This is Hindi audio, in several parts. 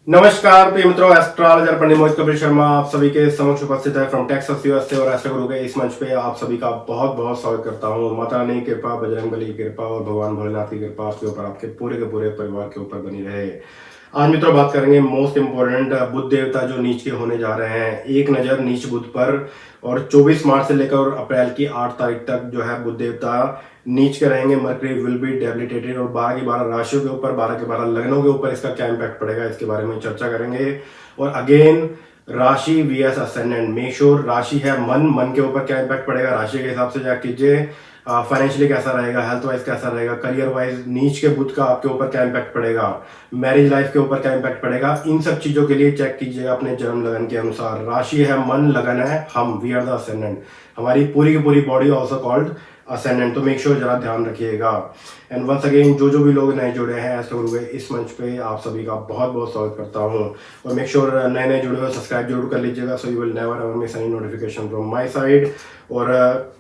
नमस्कार प्रिय मित्रों, एस्ट्रोलॉजर पंडित मोहित कपिल शर्मा आप सभी के समक्ष उपस्थित है फ्रॉम टेक्सास यूएसए और एस्ट्रो गुरु के इस मंच पे आप सभी का बहुत बहुत स्वागत करता हूँ। माता रानी की कृपा, बजरंगबली की कृपा और भगवान भोलेनाथ की कृपा आपके ऊपर, आपके पूरे के पूरे परिवार के ऊपर बनी रहे। आज मित्रों बात करेंगे मोस्ट इंपोर्टेंट बुध देवता जो नीच के होने जा रहे हैं। एक नजर नीच बुध पर, और 24 मार्च से लेकर अप्रैल की 8 तारीख तक जो है बुध देवता नीच के रहेंगे। मरकरी विल बी डेबिलिटेटेड और 12 की 12 राशियों के ऊपर, 12 के 12 लग्नों के ऊपर इसका क्या इम्पैक्ट पड़ेगा, इसके बारे में चर्चा करेंगे। और अगेन राशि वीएस असेंडेंट, मेक श्योर राशि है मन के ऊपर क्या इम्पैक्ट पड़ेगा, राशि के हिसाब से जा कीजिए। फाइनेंशियली कैसा रहेगा, हेल्थ वाइज कैसा रहेगा, करियर वाइज नीच के बुध का आपके ऊपर क्या इम्पैक्ट पड़ेगा, मैरिज लाइफ के ऊपर क्या इम्पैक्ट पड़ेगा, इन सब चीजों के लिए चेक कीजिएगा अपने जन्म लगन के अनुसार। राशि है मन, लगन है हम, वी आर द असेंडेंट, हमारी पूरी की पूरी बॉडी ऑल्सो कॉल्ड असेंडेंट। तो मेक श्योर जरा ध्यान रखिएगा। एंड वंस अगेन जो भी लोग नए जुड़े हैं एस्ट्रो गुरु के इस मंच पे, आप सभी का बहुत बहुत स्वागत करता हूँ। और मेक श्योर नए जुड़े हुए सब्सक्राइब जरूर कर लीजिएगा, सो you will never ever miss any notification from my side. और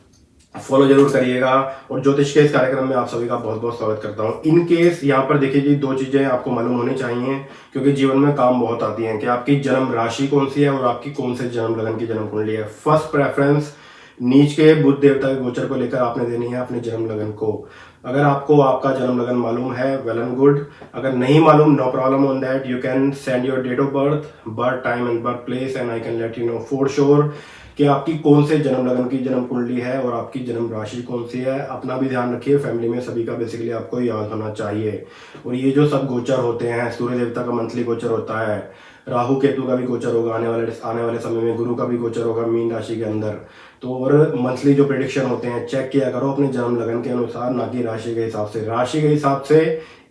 फॉलो जरूर करिएगा। और ज्योतिष के इस कार्यक्रम में आप सभी का बहुत बहुत स्वागत करता हूँ। इन केस यहाँ पर देखिए जी, दो चीजें आपको मालूम होनी चाहिए, क्योंकि जीवन में काम बहुत आती हैं, कि आपकी जन्म राशि कौन सी है और आपकी कौन से जन्म लगन की जन्म कुंडली है। फर्स्ट प्रेफरेंस नीच के बुध देवता के गोचर को लेकर आपने देनी है अपने जन्म लगन को। अगर आपको आपका जन्म लगन मालूम है, वेल एंड गुड। अगर नहीं मालूम, no problem on that, you can send your date of birth, birth time and birth place, and I can let you know for sure कि आपकी कौन से जन्म लगन की जन्म कुंडली है और आपकी जन्म राशि कौन सी है। अपना भी ध्यान रखिए, फैमिली में सभी का बेसिकली आपको याद होना चाहिए। और ये जो सब गोचर होते हैं, सूर्य देवता का मंथली गोचर होता है, राहु केतु का भी गोचर होगा आने वाले समय में, गुरु का भी गोचर होगा मीन राशि के अंदर। तो और मंथली जो प्रेडिक्शन होते हैं, चेक किया करो अपने जन्म लगन के अनुसार, ना कि राशि के हिसाब से। राशि के हिसाब से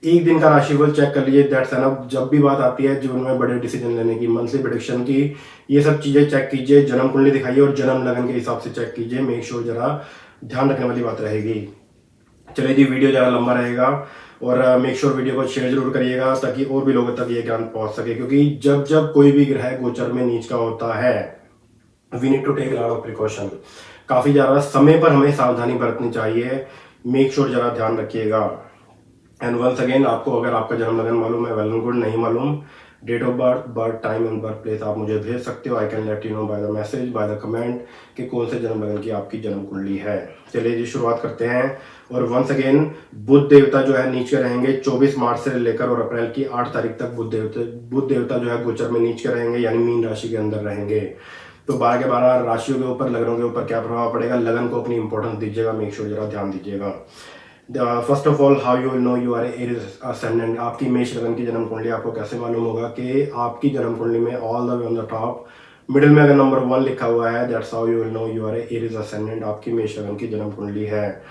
एक दिन का राशिफल चेक कर लीजिए, दैट्स एनफ। जब भी बात आती है जीवन में बड़े डिसीजन लेने की, मंथली प्रेडिक्शन की, ये सब चीजें चेक कीजिए, जन्म कुंडली दिखाइए और जन्म लगन के हिसाब से चेक कीजिए। मेक श्योर जरा ध्यान रखने वाली बात रहेगी। चलिए जी, वीडियो ज़्यादा लंबा रहेगा और मेक श्योर वीडियो को शेयर जरूर करिएगा, ताकि और भी लोगों तक ये ज्ञान पहुंच सके। क्योंकि जब जब कोई भी ग्रह गोचर में नीच का होता है, we need to take lot of precaution. काफ़ी ज़्यादा समय पर हमें सावधानी बरतनी चाहिए। मेक श्योर जरा ध्यान रखिएगा। एंड वंस अगेन, आपको अगर आपका जन्म लगन मालूम है, वेल एंड गुड। नहीं मालूम, date of birth, birth time and birth place आप मुझे भेज सकते हो। I can let you know by the message, by the comment, कि कौन से जन्म लगन की आपकी जन्म कुंडली है। चलिए जी, शुरुआत करते हैं। और वंस अगेन, बुध देवता जो है नीचे रहेंगे 24 मार्च से लेकर और अप्रैल की 8 तारीख तक। बुध देवता जो है गोचर में नीचे रहेंगे, यानी मीन राशि के अंदर रहेंगे। तो 12 के 12 राशियों के ऊपर, लग्नों के ऊपर क्या प्रभाव पड़ेगा, लगन को अपनी इंपॉर्टेंस दीजिएगा। मेक श्योर जरा ध्यान दीजिएगा। First of all, how you will know you are Aries ascendant. आपकी मेष लगन की जन्म कुंडली आपको कैसे मालूम होगा कि आपकी जन्म कुंडली में all the way on the top middle में अगर नंबर 1 लिखा हुआ है, that's how you will know you are Aries ascendant. आपकी मेष लगन की जन्म कुंडली है।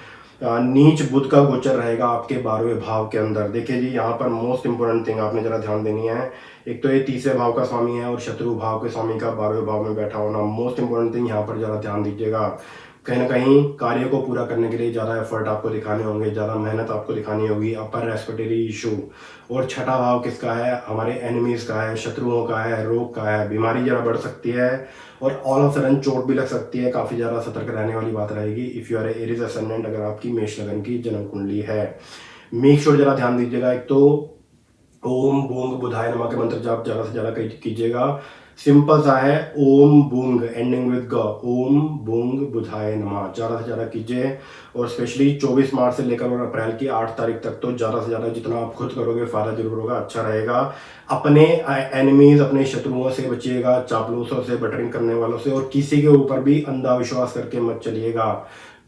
नीच बुध का गोचर रहेगा आपके 12वें भाव के अंदर। देखिए जी, यहाँ पर मोस्ट इंपोर्टेंट थिंग आपने जरा ध्यान देनी है। एक तो ये तीसरे भाव का स्वामी है और शत्रु भाव के स्वामी का 12वें भाव में बैठा होना। मोस्ट इंपोर्टेंट थिंग यहाँ पर जरा ध्यान दीजिएगा। कहीं ना कहीं कार्य को पूरा करने के लिए ज़्यादा एफर्ट आपको दिखाने होंगे, ज़्यादा मेहनत आपको दिखानी होगी। Upper respiratory issue. और छठा भाव किसका है, हमारे एनिमीज का है, शत्रुओं का है, रोग का है, बीमारी जरा बढ़ सकती है और ऑल ऑफ सडन चोट भी लग सकती है। काफ़ी ज़्यादा सतर्क रहने वाली बात रहेगी if you are Aries ascendant, अगर आपकी मेष लगन की जन्म कुंडली है। मेक श्योर जरा ध्यान दीजिएगा। एक तो ओम बूंग बुधाय नमः के मंत्र जाप ज़्यादा से ज़्यादा कीजिएगा। सिंपल सा है, ओम बूंग एंडिंग विद ग, ओम बूंग बुधाय नमः ज़्यादा से ज़्यादा कीजिए। और स्पेशली 24 मार्च से लेकर और अप्रैल की 8 तारीख तक तो ज़्यादा से ज़्यादा जितना आप खुद करोगे फायदा जरूर होगा, अच्छा रहेगा। अपने एनिमीज, अपने शत्रुओं से बचिएगा, चापलूसों से, बटरिंग करने वालों से, और किसी के ऊपर भी अंधा विश्वास करके मत चलिएगा।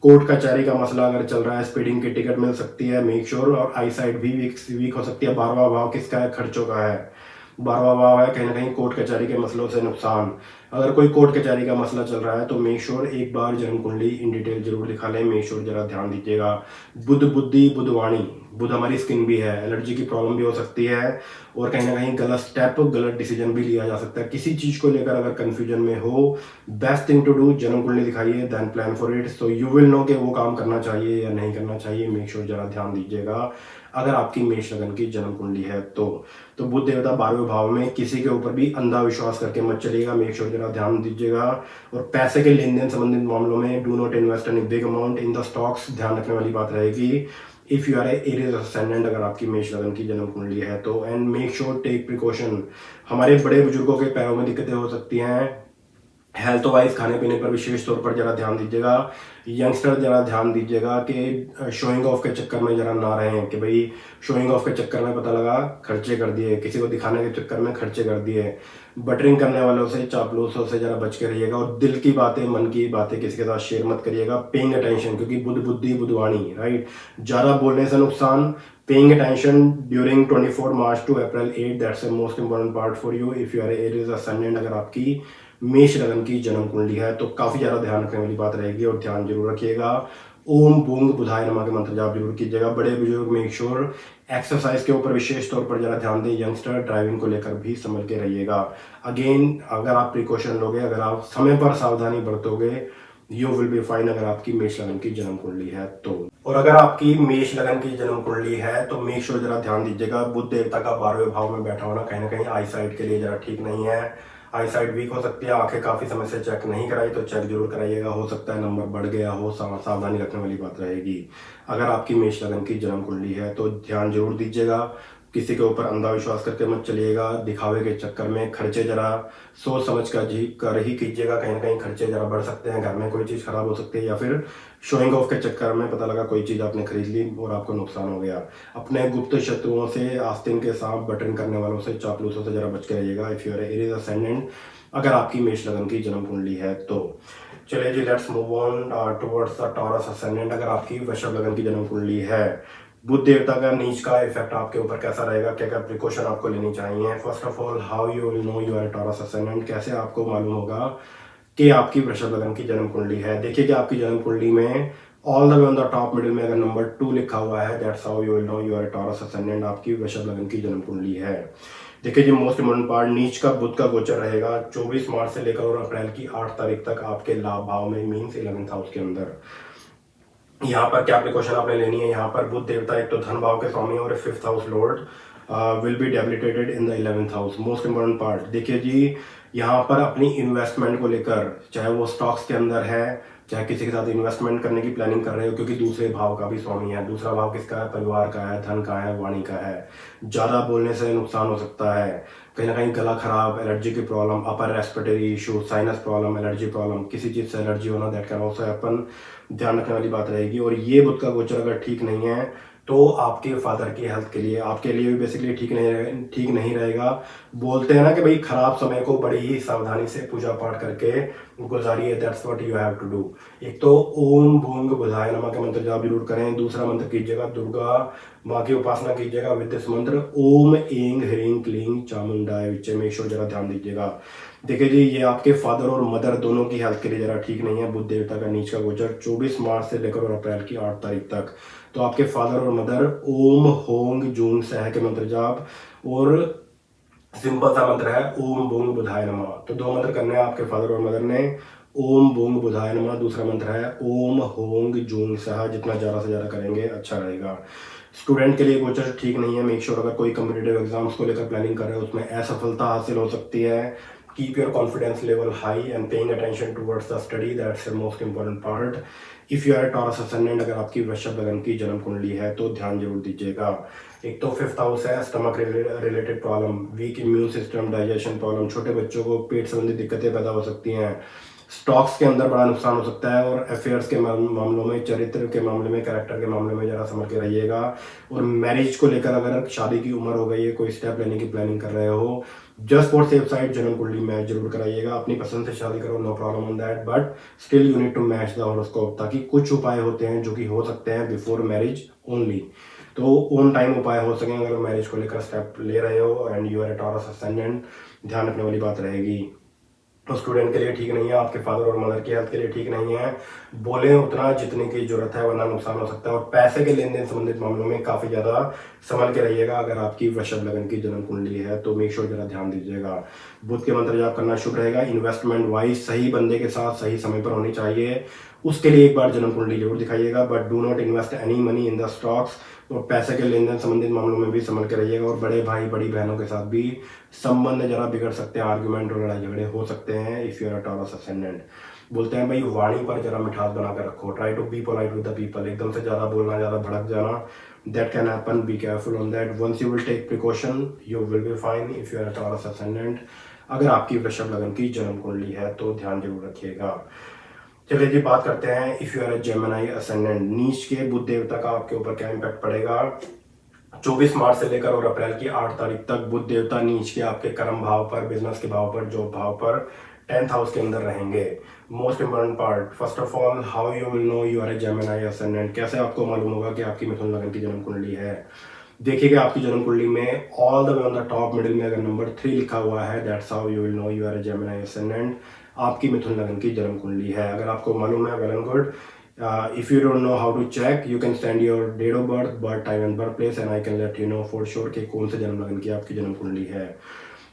कोर्ट कचहरी का मसला अगर चल रहा है, स्पीडिंग की टिकट मिल सकती है, मेक श्योर। और आई साइड भी वीक हो सकती है। 12वां भाव किसका है, खर्चों का है। 12वां भाव है कहीं ना कहीं कोर्ट कचहरी के मसलों से नुकसान। अगर कोई कोर्ट कचहरी का मसला चल रहा है तो मेक श्योर एक बार जन्म कुंडली इन डिटेल जरूर दिखा लें। मेक श्योर जरा ध्यान दीजिएगा। बुध बुद्धि बुधवाणी, बुध हमारी स्किन भी है, एलर्जी की प्रॉब्लम भी हो सकती है, और कहीं ना कहीं गलत स्टेप, गलत डिसीजन भी लिया जा सकता है। किसी चीज को लेकर अगर कंफ्यूजन में हो, बेस्ट थिंग टू डू, जन्म कुंडली दिखाइए, then plan for it, so you will know कि वो काम करना चाहिए या नहीं करना चाहिए। मेक श्योर जरा ध्यान दीजिएगा अगर आपकी मेष लगन की जन्म कुंडली है तो बुध देवता 12वें भाव में, किसी के ऊपर भी अंधा विश्वास करके मत चलिएगा। मेक श्योर जरा ध्यान दीजिएगा। और पैसे के लेन देन संबंधित मामलों में do not invest any big amount in the stocks, ध्यान रखने वाली बात रहेगी। If you are Aries ascendant, अगर आपकी मेष लगन की जन्म कुंडली है तो, and make sure take precaution. हमारे बड़े बुजुर्गों के पैरों में दिक्कतें हो सकती हैं, हेल्थ वाइज खाने पीने पर विशेष तौर पर जरा ध्यान दीजिएगा। यंगस्टर जरा ध्यान दीजिएगा कि शोइंग ऑफ के चक्कर में जरा ना रहें कि भाई शोइंग ऑफ के चक्कर में पता लगा खर्चे कर दिए, किसी को दिखाने के चक्कर में खर्चे कर दिए। बटरिंग करने वालों से, चापलूसों से जरा बच के रहिएगा, और दिल की बातें, मन की बातें किसी के साथ शेयर मत करिएगा। पेइंग अटेंशन, क्योंकि बुध बुद्धि बुधवाणी, राइट, ज़्यादा बोलने से नुकसान। Paying attention during 24 March to April 8, that's the most important part for you if you are Aries ascendant. अगर आपकी मेष लगन की जन्म कुंडली है तो काफी ज्यादा ध्यान रखने वाली बात रहेगी, और ध्यान जरूर रखिएगा। ओम बूंग बुधाय नमा के मंत्र जाप जरूर कीजिएगा। बड़े बुजुर्ग मेक श्योर एक्सरसाइज के ऊपर विशेष तौर पर जरा ध्यान दें। यंगस्टर ड्राइविंग को लेकर भी संभल के रहिएगा। अगेन, अगर आप प्रिकॉशन लोगे, अगर आप समय पर सावधानी बरतोगे, यू विल बी फाइन अगर आपकी मेष लगन की जन्म कुंडली है तो। और अगर आपकी मेष लगन की जन्म कुंडली है तो मेक श्योर जरा ध्यान दीजिएगा, बुध देवता का 12वें भाव में बैठा होना कहीं ना कहीं आई साइट के लिए जरा ठीक नहीं है। आई साइट वीक हो सकती है, आंखें काफी समय से चेक नहीं कराई तो चेक जरूर कराइएगा, हो सकता है नंबर बढ़ गया हो, सावधानी रखने वाली बात रहेगी। अगर आपकी मेष लगन की जन्म कुंडली है तो ध्यान जरूर दीजिएगा, किसी के ऊपर अंधा विश्वास करके मत चलिएगा, दिखावे के चक्कर में खर्चे जरा सोच समझ कर ही कीजिएगा। कहीं ना कहीं खर्चे जरा बढ़ सकते हैं, घर में कोई चीज़ खराब हो सकती है, या फिर शोइंग ऑफ के चक्कर में पता लगा कोई चीज़ आपने खरीद ली और आपको नुकसान हो गया। अपने गुप्त शत्रुओं से, आस्तीन के सांप, बटन करने वालों से, चापलूसों से जरा बच के रहिएगा if you are Aries ascendant, अगर आपकी मेष लगन की जन्म कुंडली है तो। चलिए जी, let's move on towards the Taurus ascendant. अगर आपकी वृषभ लगन की जन्म कुंडली है, बुध देवता का नीच का इफेक्ट आपके ऊपर कैसा रहेगा, क्या क्या प्रिकॉशन आपको लेनी चाहिए। First of all, how you will know you are Taurus ascendant, कैसे आपको मालूम होगा कि आपकी वृषभ लगन की जन्म कुंडली है। देखिए कि आपकी जन्म कुंडली में all the way on the top middle में अगर नंबर 2 लिखा हुआ है, that's how you will know you are Taurus ascendant, आपकी वृषभ लगन की जन्म कुंडली है। देखिए जी, मोस्ट इम्पोर्टेंट पार्ट, नीच का बुध का गोचर रहेगा 24 मार्च से लेकर और अप्रैल की 8 तारीख तक आपके लाभ भाव में, मीन्स 11th हाउस के अंदर। यहाँ पर क्या प्रिकॉशन आपने लेनी है, यहाँ पर बुध देवता एक तो धन भाव के स्वामी और 5th house Lord will be debilitated in the 11th house. Most important part, देखिए जी, यहाँ पर अपनी इन्वेस्टमेंट को लेकर, चाहे वो स्टॉक्स के अंदर है, चाहे किसी के साथ इन्वेस्टमेंट करने की प्लानिंग कर रहे हो, क्योंकि दूसरे भाव का भी स्वामी है। दूसरा भाव किसका है, परिवार का है, धन का है, वाणी का है। ज़्यादा बोलने से नुकसान हो सकता है, कहीं ना कहीं गला खराब, एलर्जी की problem, upper respiratory issue, sinus problem, allergy problem, किसी चीज़ से एलर्जी होना, दैट कैन ऑल्सो हैपन, ध्यान रखने वाली बात रहेगी। और ये बुध का गोचर अगर ठीक नहीं है तो आपके फादर की हेल्थ के लिए, आपके लिए भी बेसिकली ठीक नहीं रहेगा। बोलते हैं ना कि भाई खराब समय को बड़ी ही सावधानी से पूजा पाठ करके गुजारिए, that's what you have to do. एक तो ओम भूंग बुधाय नमः का मंत्र जाप जरूर करें। दूसरा मंत्र कीजिएगा, दुर्गा माँ की उपासना कीजिएगा विद दिस मंत्र, ओम ऐंग ह्रीं क्लीं चामुंडाय विच्चे। में ईश्वर जरा ध्यान दीजिएगा। देखिए जी, ये आपके फादर और मदर दोनों की हेल्थ के लिए जरा ठीक नहीं है। बुध देवता का नीच का गोचर 24 मार्च से लेकर और अप्रैल की 8 तारीख तक, तो आपके फादर और मदर ओम होंग जून सह के मंत्र जाप, और सिंपल सा मंत्र है ओम बूंग बुधाय नमः। तो 2 मंत्र करने हैं आपके फादर और मदर ने, ओम बूंग बुधाय नमः, दूसरा मंत्र है ओम होंग जून सह। जितना ज़्यादा से ज़्यादा करेंगे अच्छा रहेगा। स्टूडेंट के लिए गोचर ठीक नहीं है। मेक श्योर अगर कोई कम्पिटेटिव एग्जाम्स को लेकर प्लानिंग कर रहे हो, उसमें असफलता हासिल हो सकती है। Keep your confidence level high and paying attention towards the study, that's the most important part. If you are Taurus ascendant, अगर आपकी वृषभ लगन की जन्म कुंडली है तो ध्यान जरूर दीजिएगा। एक तो 5th हाउस है, stomach related problem, week immune system, digestion problem, छोटे बच्चों को पेट संबंधी दिक्कतें पैदा हो सकती हैं। स्टॉक्स के अंदर बड़ा नुकसान हो सकता है, और अफेयर्स के मामलों में, चरित्र के मामले में, कैरेक्टर के मामले में जरा समझ के रहिएगा। और मैरिज को लेकर अगर शादी की उम्र हो गई है, कोई स्टेप लेने की प्लानिंग कर रहे हो, जस्ट फॉर सेफ साइड जन्म कुंडली मैच जरूर कराइएगा। अपनी पसंद से शादी करो, no problem on that, but still you need to match the horoscope, ताकि कुछ उपाय होते हैं जो कि हो सकते हैं बिफोर मैरिज ओनली, तो ऑन टाइम उपाय हो सकें अगर मैरिज को लेकर स्टेप ले रहे हो and you are a Taurus ascendant. ध्यान रखने वाली बात रहेगी। तो स्टूडेंट के लिए ठीक नहीं है, आपके फादर और मदर की हेल्थ के लिए ठीक नहीं है। बोले उतना जितने की जरूरत है, वरना नुकसान हो सकता है। और पैसे के लेन देन संबंधित मामलों में काफी ज्यादा संभल के रहिएगा। अगर आपकी वृषभ लगन की जन्म कुंडली है तो मेक श्योर जरा ध्यान दीजिएगा। बुध के मंत्र जाप करना शुभ रहेगा। इन्वेस्टमेंट वाइज सही बंदे के साथ सही समय पर होनी चाहिए, उसके लिए एक बार जन्म कुंडली जरूर दिखाइएगा। But do not invest any money in the stocks. और पैसे के लेन देन संबंधित मामलों में भी संभल के रहिएगा। और बड़े भाई बड़ी बहनों के साथ भी संबंध जरा बिगड़ सकते हैं, आर्ग्यूमेंट और लड़ाई झगड़े हो सकते हैं if you are a Taurus ascendant. बोलते हैं भाई वाणी पर जरा मिठास बना कर रखो, try to be polite with the people. एकदम से ज़्यादा बोलना, ज़्यादा भड़क जाना, that can happen, be careful on that. Once you will take precaution you will be fine if you are a Taurus ascendant. अगर आपकी वृषभ लगन की जन्म कुंडली है तो ध्यान जरूर रखिएगा। चलिए जी बात करते हैं if you are a Gemini ascendant, नीच के बुध देवता का आपके ऊपर क्या इम्पैक्ट पड़ेगा। 24 मार्च से लेकर और अप्रैल की 8 तारीख तक बुध देवता नीच के आपके कर्म भाव पर, बिजनेस के भाव पर, जॉब भाव पर 10th हाउस के अंदर रहेंगे। Most important part, first of all how you will know you are a Gemini ascendant, कैसे आपको मालूम होगा कि आपकी मिथुन लगन की जन्म कुंडली है। देखिएगा आपकी जन्म कुंडली में all the way on the top middle में अगर नंबर 3 लिखा हुआ है, that's how you will know you are a Gemini ascendant, आपकी मिथुन लगन की जन्म कुंडली है। अगर आपको मालूम है, well and good. If you don't know how to check, you can send your date of birth, birth time and birth place, and I can let you know for sure कि कौन से जन्म लगन की आपकी जन्म कुंडली है।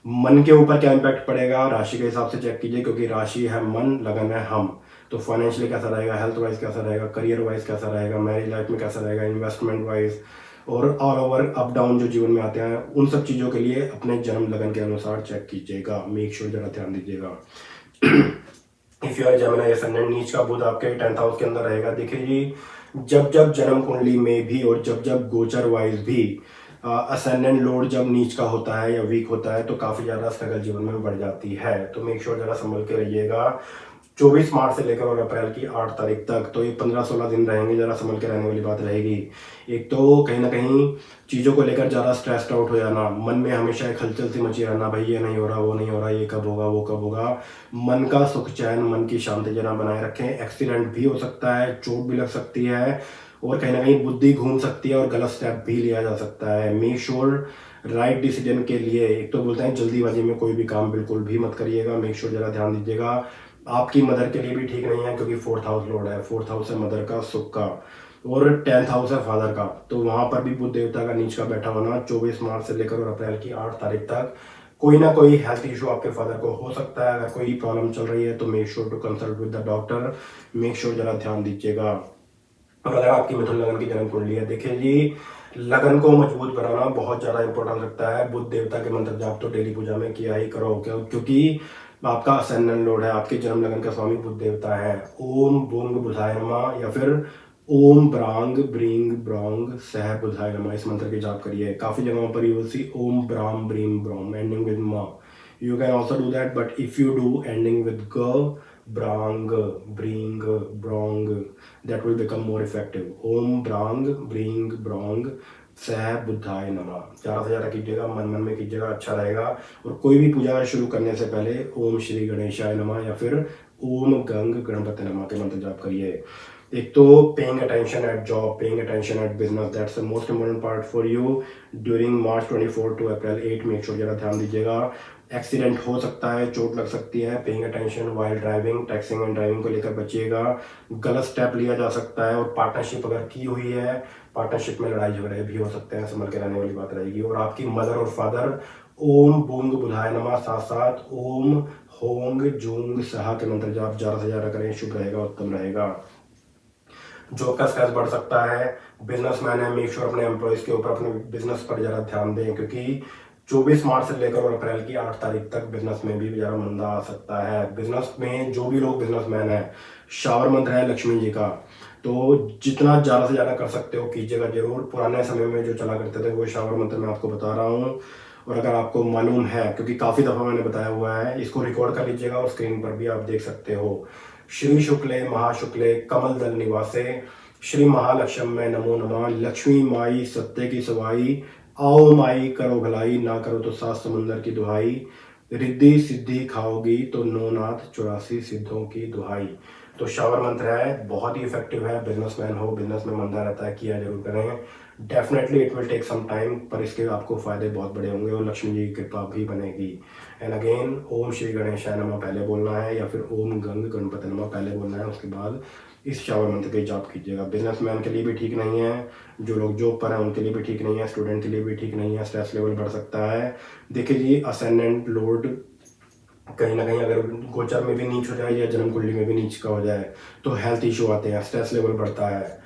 मन के ऊपर क्या इम्पैक्ट पड़ेगा, राशि के हिसाब से चेक कीजिए, क्योंकि राशि है मन, लगन है हम। तो फाइनेंशियली कैसा रहेगा, हेल्थ वाइज कैसा रहेगा, करियर वाइज कैसा रहेगा, मैरिज लाइफ में कैसा रहेगा, इन्वेस्टमेंट वाइज और ऑल ओवर अप डाउन जो जीवन में आते हैं, उन सब चीज़ों के लिए अपने जन्म लगन के अनुसार चेक कीजिएगा। मेक श्योर जरा ध्यान दीजिएगा। If you are Gemini ascendant, नीच का बुध आपके 10th हाउस के अंदर रहेगा। देखिए जी, जब जब जन्म कुंडली में भी और जब जब गोचर वाइज भी असेंडेंट लॉर्ड जब नीच का होता है या वीक होता है तो काफ़ी ज़्यादा स्ट्रगल जीवन में बढ़ जाती है। तो मेक श्योर जरा संभल के रहिएगा। 24 मार्च से लेकर और अप्रैल की 8 तारीख तक तो ये 15-16 दिन रहेंगे, ज़रा संभल के रहने वाली बात रहेगी। एक तो कहीं ना कहीं चीज़ों को लेकर ज़्यादा स्ट्रेस्ड आउट हो जाना, मन में हमेशा एक हलचल सी मची रहना, भाई ये नहीं हो रहा, वो नहीं हो रहा, ये कब होगा, वो कब होगा। मन का सुख चैन, मन की शांति जरा बनाए रखें। एक्सीडेंट भी हो सकता है, चोट भी लग सकती है और कहीं ना कहीं बुद्धि घूम सकती है और गलत स्टेप भी लिया जा सकता है। मेक श्योर राइट डिसीजन के लिए, एक तो बोलते हैं जल्दीबाजी में कोई भी काम बिल्कुल भी मत करिएगा। मेक श्योर जरा ध्यान दीजिएगा। आपकी मदर के लिए भी ठीक नहीं है, क्योंकि 4th हाउस लॉर्ड है, 4th हाउस है मदर का, सुख का, और 10th हाउस है फादर का। तो वहां पर भी बुध देवता का नीच का बैठा होना 24 मार्च से लेकर और अप्रैल की 8 तारीख तक कोई ना कोई हेल्थ इशू आपके फादर को हो सकता है। अगर कोई प्रॉब्लम चल रही है तो make sure to consult with the doctor. Make sure जरा ध्यान दीजिएगा। और अगर आपकी मिथुन लगन की जन्म कुंडली है, देखिए जी, लगन को मजबूत बनाना बहुत ज्यादा इंपॉर्टेंट रखता है। बुध देवता के मंत्र जाप तो डेली पूजा में किया ही करो, क्योंकि आपका असेंडेंट लॉर्ड है, आपके जन्म लगन का स्वामी बुध देवता है। ओम बुंग बुधाय नमः या फिर ओम ब्रांग ब्रींग ब्रोंग सह बुधाय नमः, इस मंत्र की जाप करिए। काफी जगहों पर you will see Om Bram Breem Brom ending with म। You can also do that, but if you do ending with ग, Brang ब्रींग ब्रोंग, that will become more effective. ओम ब्रांग ब्रींग ब्रोंग सह बुद्धाय नमः, ज़्यादा से ज़्यादा कीजिएगा, मन मन में कीजिएगा, अच्छा रहेगा। और कोई भी पूजा शुरू करने से पहले ओम श्री गणेशाय नमः या फिर ओम गंग गणपति नमः के मंत्र जाप करिए। एक तो paying attention at job, paying attention at business, that's the most important part for you during March 24 to April 8। Make sure जरा ध्यान दीजिएगा। एक्सीडेंट हो सकता है, चोट लग सकती है। Paying attention while driving, taxing and driving को लेकर बचिएगा। गलत स्टेप लिया जा सकता है और पार्टनरशिप अगर की हुई है, पार्टनरशिप में लड़ाई झगड़े भी हो सकते हैं, संभल के रहने वाली बात रहेगी। और आपकी मदर और फादर ओम बूंग बुधाय नमः साथ साथ ओम होंग जूंग सहा के मंत्र जाप ज़्यादा से ज़्यादा करें, शुभ रहेगा, उत्तम रहेगा। जॉब का स्ट्रेस बढ़ सकता है, बिजनेसमैन है, मेक श्योर अपने एम्प्लॉयज के ऊपर, अपने बिजनेस पर ज़रा ध्यान दें, क्योंकि 24 मार्च से लेकर और अप्रैल की 8 तारीख तक बिजनेस में भी ज़रा मंदा आ सकता है। बिजनेस में जो भी लोग बिजनेसमैन है, शावर मंत्र है लक्ष्मी जी का, तो जितना ज़्यादा से ज़्यादा कर सकते हो कीजिएगा जरूर। पुराने समय में जो चला करते थे वो शावर मंत्र मैं आपको बता रहा हूँ, और अगर आपको मालूम है, क्योंकि काफ़ी दफ़ा मैंने बताया हुआ है, इसको रिकॉर्ड कर लीजिएगा और स्क्रीन पर भी आप देख सकते हो। श्री शुक्ले महाशुक्ले कमल दल निवासे श्री महालक्ष्मी नमो नमः, लक्ष्मी माई सत्य की सवाई, आओ माई करो भलाई, ना करो तो 7 समुंदर की दुहाई, रिद्धि सिद्धि खाओगी तो 9 नाथ 84 सिद्धों की दुहाई। तो शावर मंत्र है, बहुत ही इफेक्टिव है। बिजनेसमैन हो, बिजनेस में मंदा रहता है, किया जरूर करें। Definitely it will take some time, पर इसके आपको फायदे बहुत बड़े होंगे और लक्ष्मी जी की कृपा भी बनेगी। एंड अगेन ओम श्री गणेशाय नमः पहले बोलना है या फिर ओम गंग गणपति नमः पहले बोलना है, उसके बाद इस शावर मंत्र के जाप कीजिएगा। बिजनेसमैन के लिए भी ठीक नहीं है, जो लोग जॉब पर हैं उनके लिए भी ठीक नहीं है, स्टूडेंट के लिए भी ठीक नहीं है, स्ट्रेस लेवल बढ़ सकता है। देखिए जी, असेंडेंट लॉर्ड कहीं ना कहीं अगर गोचर में भी नीच हो जाए या जन्म कुंडली में भी नीच का हो जाए तो हेल्थ इशू आते हैं, स्ट्रेस लेवल बढ़ता है।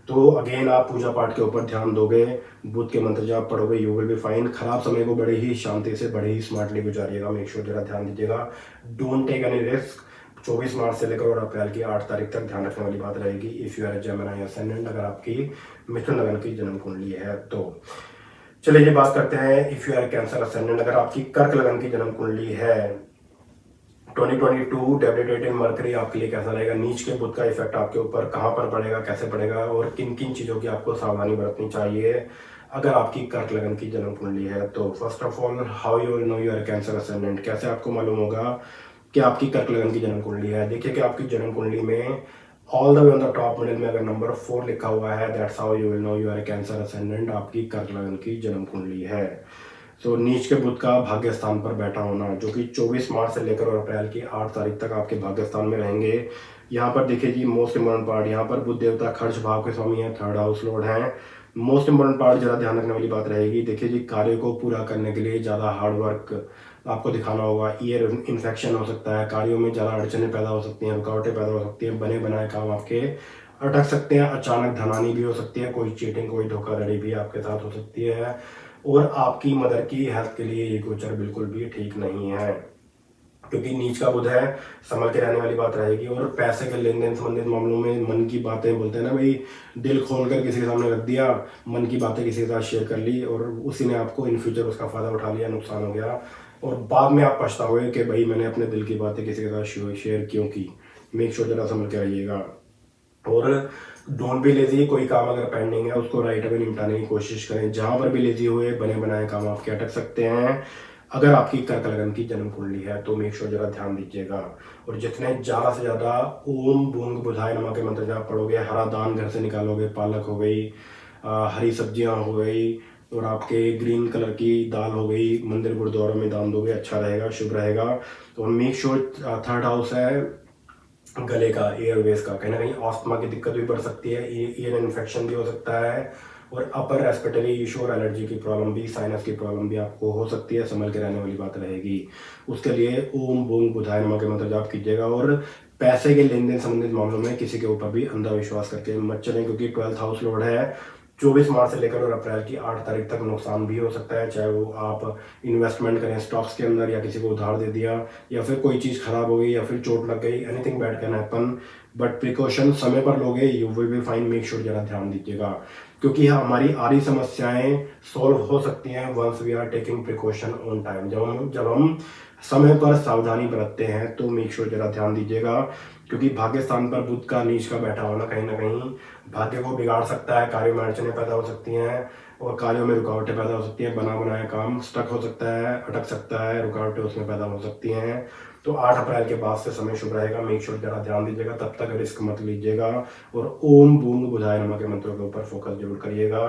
तो अगेन आप पूजा पाठ के ऊपर ध्यान दोगे, बुध के मंत्र जाप पढ़ोगे, यू विल बी फाइन। खराब समय को बड़े ही शांति से, बड़े ही स्मार्टली गुजारिएगा। मेक श्योर जरा ध्यान दीजिएगा, डोंट टेक एनी रिस्क। 24 मार्च से लेकर और अप्रैल की 8 तारीख तक ध्यान रखने वाली बात रहेगी if you are a Gemini ascendant, अगर आपकी मिथुन लगन की जन्म कुंडली है तो। चलिए ये बात करते हैं if you are Cancer ascendant, अगर आपकी कर्क लगन की जन्म कुंडली है। 2022 डेबिलिटेटिंग मरकरी आपके लिए कैसा रहेगा, नीच के बुध का इफेक्ट आपके ऊपर कहाँ पर पड़ेगा, कैसे पड़ेगा और किन किन चीज़ों की आपको सावधानी बरतनी चाहिए अगर आपकी कर्क लगन की जन्म कुंडली है तो। First of all, how you will know you are Cancer ascendant, कैसे आपको मालूम होगा कि आपकी कर्क लगन की जन्म कुंडली है। देखिए कि आपकी जन्म कुंडली में all the way on the top middle में अगर नंबर 4 लिखा हुआ है, that's how you will know you are Cancer ascendant, आपकी कर्क लगन की जन्म कुंडली है। तो नीच के बुध का भाग्य स्थान पर बैठा होना, जो कि 24 मार्च से लेकर और अप्रैल की 8 तारीख तक आपके भाग्य स्थान में रहेंगे। यहाँ पर देखिए जी, मोस्ट इंपॉर्टेंट पार्ट, यहाँ पर बुध देवता खर्च भाव के स्वामी है, थर्ड हाउस लॉर्ड हैं। मोस्ट इंपॉर्टेंट पार्ट जरा ध्यान रखने वाली बात रहेगी, देखिए जी, कार्य को पूरा करने के लिए ज़्यादा हार्ड वर्क आपको दिखाना होगा। ईयर इन्फेक्शन हो सकता है, कार्यों में ज़्यादा अड़चनें पैदा हो सकती हैं, रुकावटें पैदा हो सकती हैं, बने बनाए काम आपके अटक सकते हैं, अचानक धनानी भी हो सकती है, कोई चीटिंग कोई धोखाधड़ी भी आपके साथ हो सकती है। और आपकी मदर की हेल्थ के लिए ये गोचर बिल्कुल भी ठीक नहीं है, क्योंकि नीच का बुध है, संभल के रहने वाली बात रहेगी। और पैसे के लेन देन संबंधित मामलों में मन की बातें बोलते हैं ना भाई, दिल खोल कर किसी के सामने रख दिया, मन की बातें किसी के साथ शेयर कर ली और उसी ने आपको इन फ्यूचर उसका फ़ायदा उठा लिया, नुकसान हो गया और बाद में आप पछताओगे कि भाई मैंने अपने दिल की बातें किसी के साथ शेयर क्यों की। मेक श्योर जरा संभल के रहिएगा। और डोंट बी लेजी, कोई काम अगर पेंडिंग है उसको राइट अवे निपटाने की कोशिश करें। जहां पर भी लेजी हुए बने बनाए काम आपके अटक सकते हैं अगर आपकी कर्क लगन की जन्म कुंडली है तो। मेक श्योर जरा ध्यान दीजिएगा। और जितने ज़्यादा से ज़्यादा ओम बूंग बुधाय नमा के मंत्र जब पढ़ोगे, हरा दान घर से निकालोगे, पालक हो गई, हरी सब्जियां हो गई और आपके ग्रीन कलर की दाल हो गई, मंदिर गुरुद्वारों में दान दोगे, अच्छा रहेगा, शुभ रहेगा। तो मेक श्योर, थर्ड हाउस है गले का, एयरवेज का, कहीं ना कहीं ऑस्थमा की दिक्कत भी बढ़ सकती है, ईयर इन्फेक्शन भी हो सकता है और अपर रेस्पिरेटरी इशू और एलर्जी की प्रॉब्लम भी, साइनस की प्रॉब्लम भी आपको हो सकती है, संभल के रहने वाली बात रहेगी। उसके लिए ओम बूम बुधाय नमः के मंत्र जाप कीजिएगा। और पैसे के लेन देन संबंधित मामलों में किसी के ऊपर भी अंधविश्वास करके मत चलें, क्योंकि 12th हाउस लॉर्ड है। 24 मार्च से लेकर और अप्रैल की 8 तारीख तक नुकसान भी हो सकता है, चाहे वो आप इन्वेस्टमेंट करें स्टॉक्स के अंदर या किसी को उधार दे दिया या फिर कोई चीज़ खराब हो गई या फिर चोट लग गई, anything bad can happen, but precaution समय पर लोगे, you will be fine. Make sure जरा ध्यान दीजिएगा, क्योंकि हमारी आरी समस्याएं सॉल्व हो सकती हैं once we are taking precaution on time, जब हम समय पर सावधानी बरतते हैं तो। मेक श्योर जरा ध्यान दीजिएगा, क्योंकि भाग्य स्थान पर बुध का नीच का बैठा होना कहीं ना कहीं भाग्य को बिगाड़ सकता है, कार्यों में अड़चनें पैदा हो सकती हैं और कार्यों में रुकावटें पैदा हो सकती हैं, बना बनाया काम स्टक हो सकता है, अटक सकता है, रुकावटें उसमें पैदा हो सकती हैं। तो 8 अप्रैल के बाद से समय शुभ रहेगा। मेक श्योर जरा ध्यान दीजिएगा, तब तक रिस्क मत लीजिएगा और ओम बूंद बुधाय नमः के मंत्रों के ऊपर फोकस जरूर करिएगा।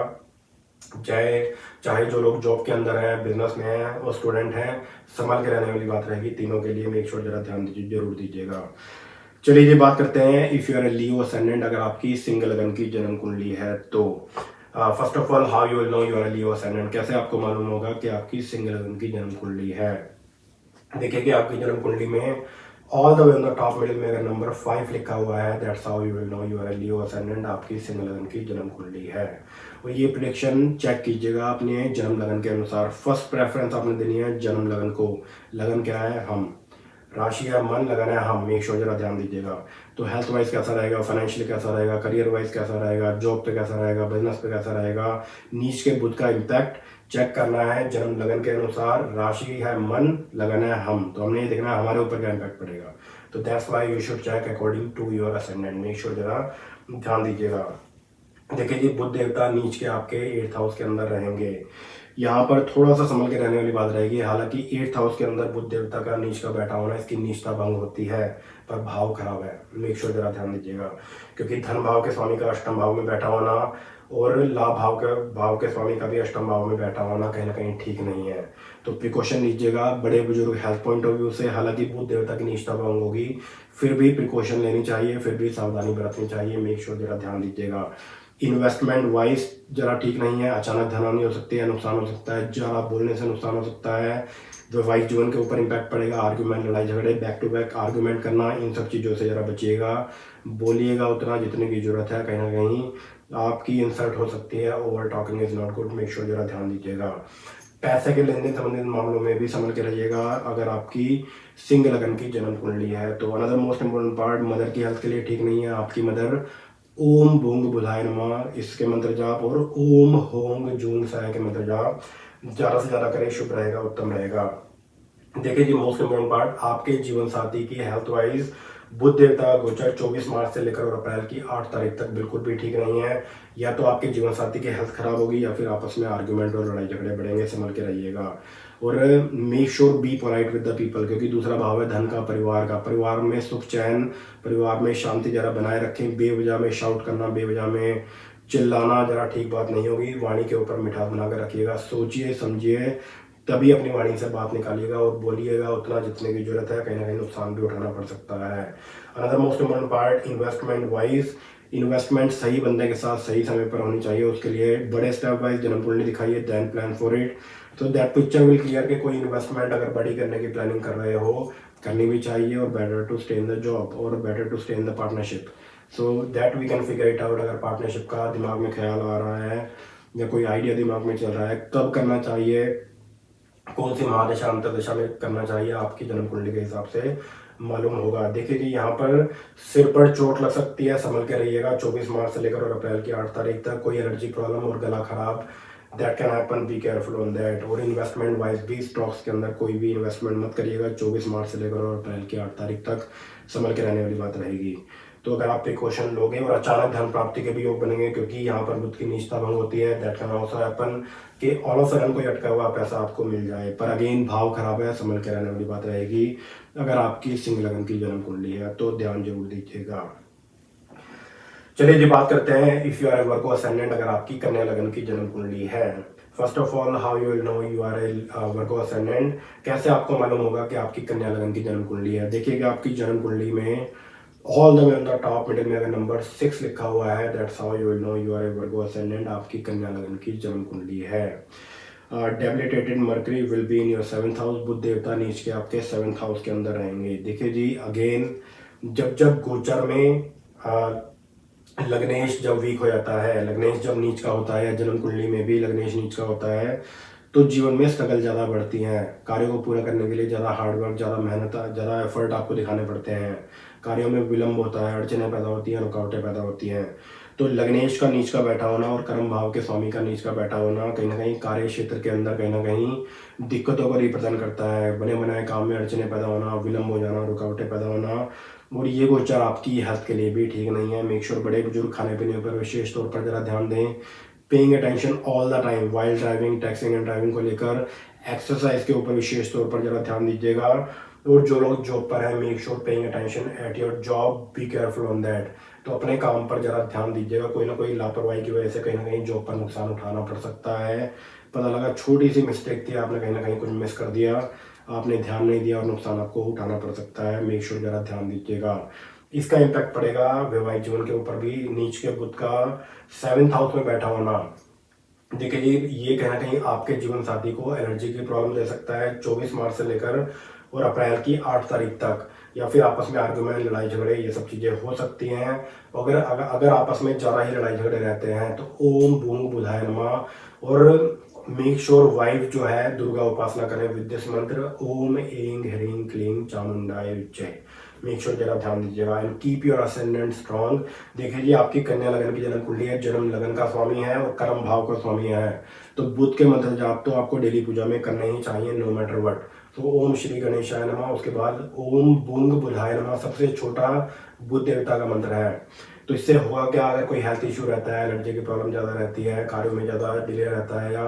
चाहे जो लोग जॉब के अंदर हैं, बिजनेस में हैं और स्टूडेंट हैं, संभाल के रहने वाली बात रहेगी तीनों के लिए। मेक श्योर जरा ध्यान जरूर दीजिएगा। चलिए ये बात करते हैं if you are a Leo ascendant, अगर आपकी सिंह लगन की जन्म कुंडली है तो। First of all, how you will know you are a Leo ascendant, कैसे आपको मालूम होगा कि आपकी सिंह लगन की जन्म कुंडली है। देखिए कि आपकी जन्म कुंडली में all the way on the top middle में अगर नंबर 5 लिखा हुआ है, that's how you will know you are a Leo ascendant, आपकी सिंह लगन की जन्म कुंडली है। और ये प्रेडिक्शन चेक कीजिएगा अपने जन्म लगन के अनुसार। फर्स्ट प्रेफरेंस आपने देनी है जन्म लगन को। लगन क्या है? हम। राशि है मन, लगन है हम। मेक श्योर जरा ध्यान दीजिएगा। तो हेल्थ वाइज कैसा रहेगा, फाइनेंशियल कैसा रहेगा, करियर वाइज कैसा रहेगा, जॉब पे कैसा रहेगा, बिजनेस पे कैसा रहेगा, नीच के बुध का इम्पैक्ट चेक करना है जन्म लगन के अनुसार। राशि है मन, लगन है हम, तो हमने ये देखना है हमारे ऊपर क्या इम्पैक्ट पड़ेगा। तो that's why you should check according to your ascendant. Make sure जरा ध्यान दीजिएगा। देखिए जी, बुध देवता नीच के आपके 8th हाउस के अंदर रहेंगे। यहाँ पर थोड़ा सा संभल के रहने वाली बात रहेगी। हालांकि 8th हाउस के अंदर बुध देवता का नीच का बैठा होना, इसकी नीचता भंग होती है, पर भाव खराब है। मेक श्योर जरा ध्यान दीजिएगा, क्योंकि धन भाव के स्वामी का अष्टम भाव में बैठा होना और लाभ भाव के स्वामी का भी अष्टम भाव में बैठा होना कहीं ना कहीं ठीक नहीं है। तो प्रिकॉशन लीजिएगा बड़े बुजुर्ग हेल्थ पॉइंट ऑफ व्यू से। हालांकि बुध देवता की नीचता भंग होगी, फिर भी प्रिकॉशन लेनी चाहिए, फिर भी सावधानी बरतनी चाहिए। मेक श्योर जरा ध्यान दीजिएगा। इन्वेस्टमेंट वाइज जरा ठीक नहीं है, अचानक धनहानि हो सकती है, नुकसान हो सकता है, ज़्यादा बोलने से नुकसान हो सकता है, वैवाहिक जीवन के ऊपर इम्पैक्ट पड़ेगा, आर्ग्यूमेंट, लड़ाई झगड़े, बैक टू बैक आर्ग्यूमेंट करना, इन सब चीज़ों से ज़रा बचिएगा। बोलिएगा उतना जितने की ज़रूरत है, कहीं ना कहीं आपकी इंसल्ट हो सकती है। Over talking is not good. Make sure जरा ध्यान दीजिएगा। पैसे के लेन देन संबंधित मामलों में भी संभल के रहिएगा अगर आपकी सिंह लगन की जन्म कुंडली है। तो another most important part, mother की हेल्थ के लिए ठीक नहीं है। आपकी मदर ओम भूंग बुधाय नमः इसके मंत्र जाप और ओम होंग जूंग साय के मंत्र जाप ज़्यादा से ज़्यादा करें, शुभ रहेगा, उत्तम रहेगा। देखिए जी, मोस्ट इम्पोर्टेंट पार्ट, आपके जीवन साथी की हेल्थ वाइज बुध देवता का गोचर 24 मार्च से लेकर और अप्रैल की 8 तारीख तक बिल्कुल भी ठीक नहीं है। या तो आपके जीवन साथी की हेल्थ खराब होगी या फिर आपस में आर्ग्यूमेंट और लड़ाई झगड़े बढ़ेंगे, संभल के रहिएगा। और make sure be polite with the people, क्योंकि दूसरा भाव है धन का, परिवार का। परिवार में सुख चैन, परिवार में शांति जरा बनाए रखें। बेवजह में शाउट करना, बेवजह में चिल्लाना जरा ठीक बात नहीं होगी। वाणी के ऊपर मिठास बनाकर रखिएगा। सोचिए समझिए तभी अपनी वाणी से बात निकालिएगा और बोलिएगा उतना जितने की जरूरत है। कहीं ना कहीं नुकसान भी उठाना पड़ सकता है। Another most important part, investment wise, investment सही बंदे के साथ सही समय पर होनी चाहिए। उसके लिए बड़े स्टेप वाइज जन्म कुंडली दिखाइए, देन प्लान फॉर इट। तो दैट पिक्चर विल क्लियर कि कोई इन्वेस्टमेंट अगर बड़ी करने की प्लानिंग कर रहे हो, करनी भी चाहिए, और better to stay in the job और better to stay in the partnership. So that we can figure it out. अगर पार्टनरशिप का दिमाग में ख्याल आ रहा है या कोई आइडिया दिमाग में चल रहा है, कब करना चाहिए, कौन सी महादशा अंतरदशा में करना चाहिए, आपकी जन्म कुंडली के हिसाब से मालूम होगा। देखिए जी, यहाँ पर सिर पर चोट लग सकती है, संभल के रहिएगा। 24 मार्च से लेकर और अप्रैल की 8 तारीख तक कोई एलर्जी प्रॉब्लम और गला खराब, that can happen, be careful on that. और इन्वेस्टमेंट वाइज भी स्टॉक्स के अंदर कोई भी इन्वेस्टमेंट मत करिएगा 24 मार्च से लेकर और अप्रैल की 8 तारीख तक, संभल के रहने वाली बात रहेगी। तो अगर आप प्रिकॉशन लोगे और अचानक धन प्राप्ति के भी योग बनेंगे, क्योंकि यहाँ पर बुध की नीचता भंग होती है, दैट कैन ऑल्सो हैपन कि ऑल ऑफ सडन कोई अटका हुआ पैसा आपको मिल जाए। पर अगेन भाव खराब है, संभल के रहने वाली बात रहेगी। अगर आपकी सिंह लगन की जन्म कुंडली है तो ध्यान जरूर दीजिएगा। चलिए जी, बात करते हैं if you are a Virgo ascendant, अगर आपकी कन्या लगन की जन्म कुंडली है। First of all, how you will know you are a Virgo ascendant, कैसे आपको मालूम होगा कि आपकी कन्या लगन की जन्म कुंडली है। देखिए आपकी जन्म कुंडली में all the way on the top middle में अगर नंबर 6 लिखा हुआ है, that's how you will know you are a Virgo ascendant, आपकी कन्या लगन की जन्म कुंडली है। Debilitated Mercury will be in your 7th house, Budh देवता नीच के आपके 7th हाउस के अंदर रहेंगे। देखिए जी, अगेन जब गोचर में लग्नेश जब वीक हो जाता है, लग्नेश जब नीच का होता है, जन्म कुंडली में भी लग्नेश नीच का होता है, तो जीवन में स्ट्रगल ज़्यादा बढ़ती हैं। कार्यों को पूरा करने के लिए ज़्यादा हार्डवर्क, ज़्यादा मेहनत, ज़्यादा एफर्ट आपको दिखाने पड़ते हैं। कार्यों में विलंब होता है, अड़चनें पैदा होती हैं, रुकावटें पैदा होती हैं। तो लग्नेश का नीच का बैठा होना और कर्म भाव के स्वामी का नीच का बैठा होना कहीं ना कहीं कार्य क्षेत्र के अंदर कहीं ना कहीं दिक्कतों को रिप्रेजेंट करता है। बने बनाए काम में अड़चनें पैदा होना, विलंब हो जाना, रुकावटें पैदा होना। और ये गोचर आपकी हेल्थ के लिए भी ठीक नहीं है। मेक श्योर बड़े बुजुर्ग खाने पीने पर विशेष तौर पर जरा ध्यान दें। Paying attention all the time while driving, taxing and driving को लेकर एक्सरसाइज के ऊपर विशेष तौर पर जरा ध्यान दीजिएगा। और जो लोग जॉब पर है, make sure paying attention at your job, be careful on that. तो अपने काम पर जरा ध्यान दीजिएगा, कोई ना कोई लापरवाही की वजह से कहीं ना कहीं जॉब पर नुकसान उठाना पड़ सकता है। पता लगा छोटी सी मिस्टेक थी, आपने कहीं ना कहीं कुछ मिस कर दिया, आपने ध्यान नहीं दिया और नुकसान आपको उठाना पड़ सकता है। मेक श्योर जरा ध्यान दीजिएगा। इसका इम्पैक्ट पड़ेगा वैवाहिक जीवन के ऊपर भी। नीच के बुध का 7th हाउस में बैठा होना, देखिए जी, ये कहीं ना कहीं आपके जीवन साथी को एलर्जी की प्रॉब्लम दे सकता है 24 मार्च से लेकर और अप्रैल की 8 तारीख तक। या फिर आपस में आर्गुमेंट, लड़ाई झगड़े, ये सब चीज़ें हो सकती हैं। अगर आपस में ज़्यादा ही लड़ाई झगड़े रहते हैं तो ओम भूंग बुधाय नमः। और मेक श्योर वाइफ जो है दुर्गा उपासना करें विद दिस मंत्र, ओम ऐं ह्रीं क्लीं चामुंडाय विच्चे। मेक श्योर जरा ध्यान दीजिएगा। And keep your ascendant strong. देखिए जी, आपकी कन्या लगन की जन्म कुंडली है, जन्म लगन का स्वामी है और कर्म भाव का स्वामी है। तो बुध के मंत्र जाप तो आपको डेली पूजा में करने ही चाहिए, नो मैटर व्हाट। तो ओम श्री गणेशाय नमः, उसके बाद ओम भूंग बुधाय नमः, सबसे छोटा बुध देवता का मंत्र है। तो इससे होगा क्या, अगर कोई हेल्थ इशू रहता है, एलर्जी की प्रॉब्लम ज़्यादा रहती है, कार्यों में ज़्यादा डिले रहता है, या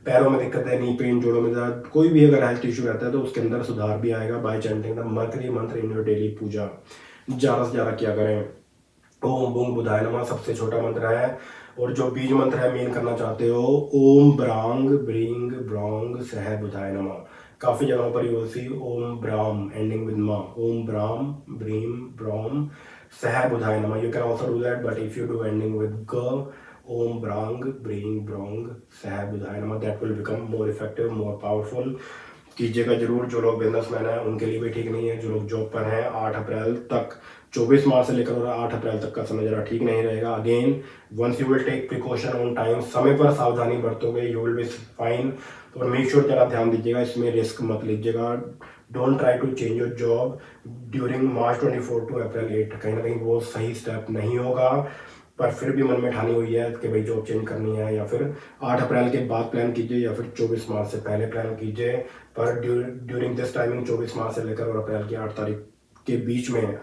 पैरों में दिक्कत है, नी पेन, जोड़ों में दर्द, कोई भी अगर हेल्थ इशू रहता है तो उसके अंदर सुधार भी आएगा बाय चैंटिंग द मर्करी मंत्र इन योर डेली पूजा। ज़्यादा से ज़्यादा क्या करें। ओम बूंग बुधाय नमः सबसे छोटा मंत्र है। और जो बीज मंत्र है मेन करना चाहते हो, ओम ब्रांग ब्रींग ब्रॉन्ग सह बुधाय नमः। काफ़ी जगहों पर यूज सी ओम ब्राम एंडिंग विद मा, ओम ब्राम ब्रीम ब्रॉम सह बुधाय नमः। You can also do that, but if you do ending with ग, ओम ब्रांग ब्रींग ब्रॉन्ग सह बुधाय नमः, that will become more effective, more powerful. कीजिएगा जरूर। जो लोग बिजनेसमैन हैं उनके लिए भी ठीक नहीं है। जो लोग जॉब पर हैं, 8 अप्रैल तक, 24 मार्च से लेकर और 8 अप्रैल तक का समय जरा ठीक नहीं रहेगा। Again once you will take precaution on time, समय पर सावधानी बरतोगे, यू विल बी फाइन। और मेक श्योर ज़रा ध्यान दीजिएगा, इसमें रिस्क मत लीजिएगा। Don't try to change your job during March 24 to April 8। कहीं ना कहीं वो सही स्टेप नहीं होगा, पर फिर भी मन में ठानी हुई है कि भाई जॉब चेंज करनी है, या फिर 8 अप्रैल के बाद प्लान कीजिए, या फिर 24 मार्च से पहले प्लान कीजिए। पर ड्यूरिंग दिस टाइमिंग 24 मार्च से लेकर और अप्रैल की 8 तारीख के बीच में,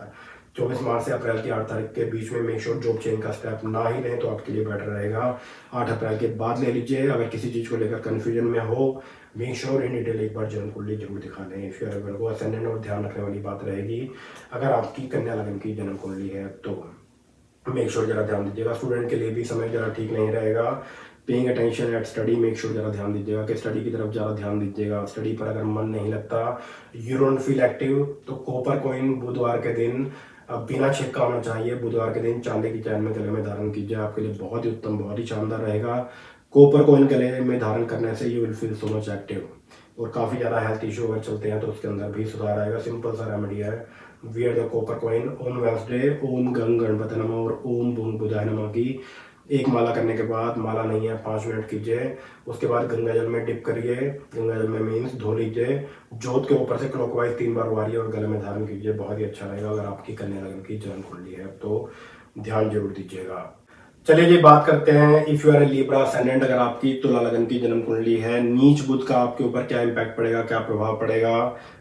24 मार्च से अप्रैल की 8 तारीख के बीच में मेक श्योर जॉब चेंज का स्टेप ना ही लें तो आपके लिए बेटर रहेगा। 8 अप्रैल के बाद ले लीजिए। अगर किसी चीज़ को लेकर कन्फ्यूजन में हो, मेक श्योर इन डिटेल एक बार जन्म कुंडली जरूर दिखा लें। इफ यू आर को असेंडेंट, और ध्यान रखने वाली बात रहेगी, अगर आपकी कन्या लगन की जन्म कुंडली है तो मेक श्योर जरा ध्यान दीजिएगा। स्टूडेंट के लिए भी समय जरा ठीक नहीं रहेगा। Paying attention eight study, make sure जरा ध्यान दीजिएगा कि स्टडी की तरफ ज़्यादा ध्यान दीजिएगा। स्टडी पर अगर मन नहीं लगता, यू डोंट फील एक्टिव, तो कॉपर कॉइन बुधवार के दिन बिना छेद का होना चाहिए। बुधवार के दिन चांदी की चैन में गले में धारण कीजिए, आपके लिए बहुत ही उत्तम, बहुत ही शानदार रहेगा। कॉपर कॉइन गले में धारण करने से you will feel so much active. और काफ़ी ज़्यादा हेल्थ इशू अगर चलते हैं तो उसके अंदर भी सुधार आएगा। सिंपल सा रेमेडी है, wear the copper coin on Wednesday. Om Gang Ganapati नमः और ओम भूंग बुधाय नमः की एक माला करने के बाद, माला नहीं है 5 मिनट कीजिए, उसके बाद गंगा जल में डिप करिए। गंगा जल में मीन्स धो लीजिए, जोत के ऊपर से क्लॉकवाइज 3 बार वारिए और गले में धारण कीजिए। बहुत ही अच्छा रहेगा। अगर आपकी कन्या लगन की जन्म कुंडली है तो ध्यान जरूर दीजिएगा। चलिए जी, बात करते हैं if you are a Libra ascendant. अगर आपकी तुला लगन की जन्म कुंडली है, नीच बुध का आपके ऊपर क्या इम्पैक्ट पड़ेगा, क्या प्रभाव पड़ेगा,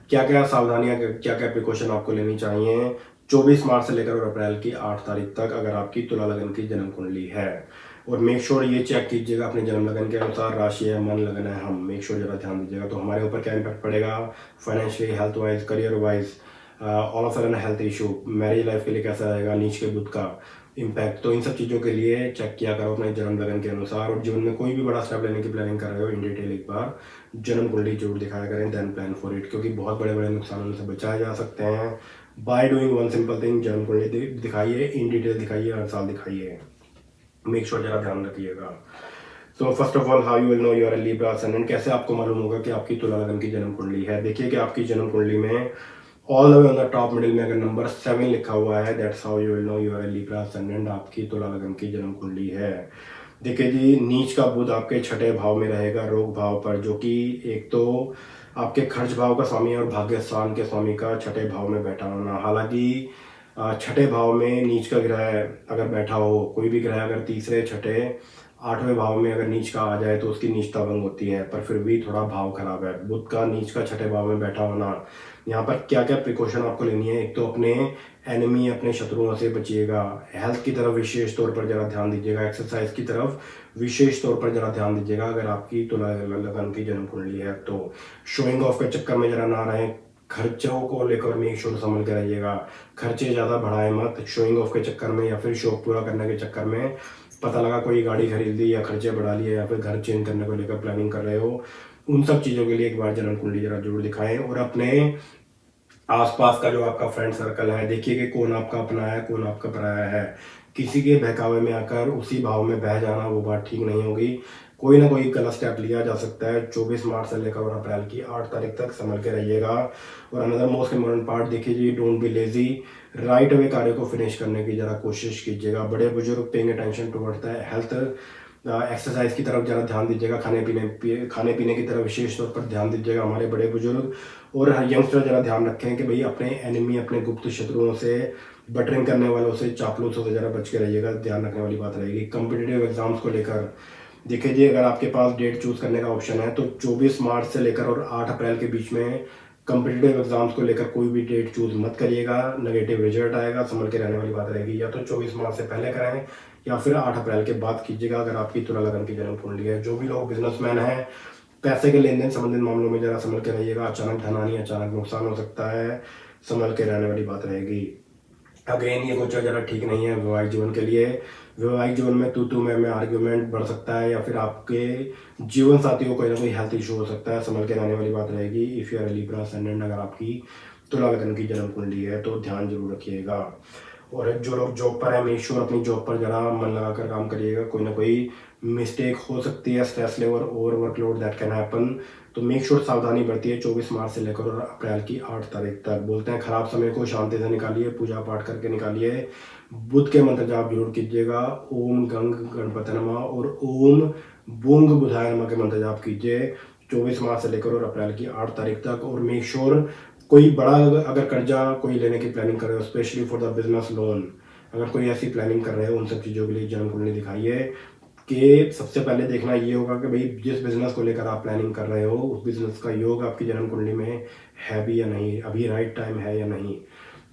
क्या क्या सावधानियां, क्या क्या प्रिकॉशन आपको लेनी चाहिए 24 मार्च से लेकर और अप्रैल की 8 तारीख तक, अगर आपकी तुला लगन की जन्म कुंडली है। और मेक श्योर ये चेक कीजिएगा अपने जन्म लगन के अनुसार, राशि है, मन लगन है, हम मेक श्योर जरा ध्यान दीजिएगा तो हमारे ऊपर क्या इम्पैक्ट पड़ेगा financially, health wise, career wise, all of sudden health issue, marriage life के लिए कैसा रहेगा नीच के बुध का इम्पैक्ट। तो इन सब चीज़ों के लिए चेक किया करो अपने जन्म लगन के अनुसार। और जीवन में कोई भी बड़ा स्टेप लेने की प्लानिंग कर रहे हो, इन डिटेल एक बार जन्म कुंडली जरूर दिखाया करें, देन प्लान फॉर इट, क्योंकि बहुत बड़े बड़े नुकसानों से बचाए जा सकते हैं by doing one simple thing. जन्म कुंडली दिखाइए, इन डिटेल दिखाइए, हर साल दिखाइए, मेक श्योर जरा ध्यान रखिएगा। So first of all, how you will know you are a Libra ascendant. कैसे आपको मालूम होगा कि आपकी तुला लगन की जन्म कुंडली है। देखिए कि आपकी जन्म कुंडली में all the way on the top middle में अगर नंबर 7 लिखा हुआ है, that's how you will know you are a Libra ascendant, आपकी तुला लगन की जन्म कुंडली है। देखिए जी, नीच का बुध आपके छठे भाव में रहेगा, रोग भाव पर, जो कि एक तो आपके खर्च भाव का स्वामी है और भाग्य स्थान के स्वामी का छठे भाव में बैठा होना। हालांकि छठे भाव में नीच का ग्रह अगर बैठा हो, कोई भी ग्रह अगर तीसरे, छठे, 8वें भाव में अगर नीच का आ जाए तो उसकी नीचता भंग होती है, पर फिर भी थोड़ा भाव खराब है। बुध का नीच का छठे भाव में बैठा होना, यहाँ पर क्या क्या प्रिकॉशन आपको लेनी है। एक तो अपने एनिमी, अपने शत्रुओं से बचिएगा। हेल्थ की तरफ विशेष तौर पर जरा ध्यान दीजिएगा। एक्सरसाइज की तरफ विशेष तौर पर जरा ध्यान दीजिएगा अगर आपकी तुला लगन की जन्म कुंडली है तो। शोइंग ऑफ के चक्कर में जरा ना रहें। खर्चों को लेकर मेक श्योर संभल के रहिएगा। खर्चे ज़्यादा बढ़ाएं मत शोइंग ऑफ के चक्कर में, या फिर शौक पूरा करने के चक्कर में। पता लगा कोई गाड़ी खरीद ली या खर्चे बढ़ा लिए, या फिर घर चेंज करने को लेकर प्लानिंग कर रहे हो, उन सब चीज़ों के लिए एक बार जन्म कुंडली जरा जरूर दिखाएं। और अपने आसपास का जो आपका फ्रेंड सर्कल है, देखिए कि कौन आपका अपना है, कौन आपका पराया है। किसी के बहकावे में आकर उसी भाव में बह जाना, वो बात ठीक नहीं होगी। कोई ना कोई गलत स्टेप लिया जा सकता है। 24 मार्च से लेकर और अप्रैल की 8 तारीख तक संभल के रहिएगा। और अनदर मोस्ट इम्पोर्टेंट पार्ट देखिए जी, don't be lazy, right away कार्य को फिनिश करने की जरा कोशिश कीजिएगा। बड़े बुजुर्ग paying attention towards the health, exercise की तरफ जरा ध्यान दीजिएगा। खाने पीने की तरफ विशेष तौर पर ध्यान दीजिएगा हमारे बड़े बुजुर्ग। और यंगस्टर जरा ध्यान रखें कि भाई अपने एनिमी, अपने गुप्त शत्रुओं से, बटरिंग करने वालों से, चापलूसों से जरा बच के रहिएगा, ध्यान रखने वाली बात रहेगी। कॉम्पिटिटिव एग्जाम्स को लेकर देखिए जी, अगर आपके पास डेट चूज करने का ऑप्शन है तो 24 मार्च से लेकर और 8 अप्रैल के बीच में कॉम्पिटिटिव एग्जाम्स को लेकर कोई भी डेट चूज मत करिएगा, नेगेटिव रिजल्ट आएगा, संभल के रहने वाली बात रहेगी। या तो 24 मार्च से पहले करें या फिर 8 अप्रैल के बाद कीजिएगा अगर आपकी तुला लगन की जन्म कुंडली है। जो भी लोग बिजनेसमैन हैं, पैसे के लेन देन संबंधित मामलों में जरा संभल के रहिएगा। अचानक धनहानि, अचानक नुकसान हो सकता है, संभल के रहने वाली बात रहेगी। अगेन ये गोचर जरा ठीक नहीं है वैवाहिक जीवन के लिए। वैवाहिक जीवन में तू मैं आर्ग्यूमेंट बढ़ सकता है, या फिर आपके जीवन साथी को कोई ना कोई हेल्थ इशू हो सकता है, संभल के रहने वाली बात रहेगी। If you are Libra ascendant, अगर आपकी तुला लगन की जन्म कुंडली है तो ध्यान जरूर रखिएगा। और जो लोग जॉब पर है, मेक श्योर अपनी जॉब पर जरा मन लगाकर काम करिएगा। कोई ना कोई मिस्टेक हो सकती है, stress level, over workload that can happen, तो मेक श्योर सावधानी बरतिए 24 मार्च से लेकर और अप्रैल की 8 तारीख तक। बोलते हैं खराब समय को शांति से निकालिए, पूजा पाठ करके निकालिए। बुध के मंत्र जाप जरूर कीजिएगा। ओम गंग गणपति नमः और ओम बूंग बुधाय नमः के मंत्र जाप कीजिए। 24 मार्च से लेकर और अप्रैल की 8 तारीख तक। और मेक श्योर कोई बड़ा अगर कर्जा कोई लेने की प्लानिंग कर रहे हो, specially for the business loan, अगर कोई ऐसी प्लानिंग कर रहे हो, उन सब चीज़ों के लिए जन्म कुंडली दिखाइए। कि सबसे पहले देखना ये होगा कि भाई जिस बिजनेस को लेकर आप प्लानिंग कर रहे हो उस बिजनेस का योग आपकी जन्म कुंडली में है भी या नहीं, अभी राइट टाइम है या नहीं।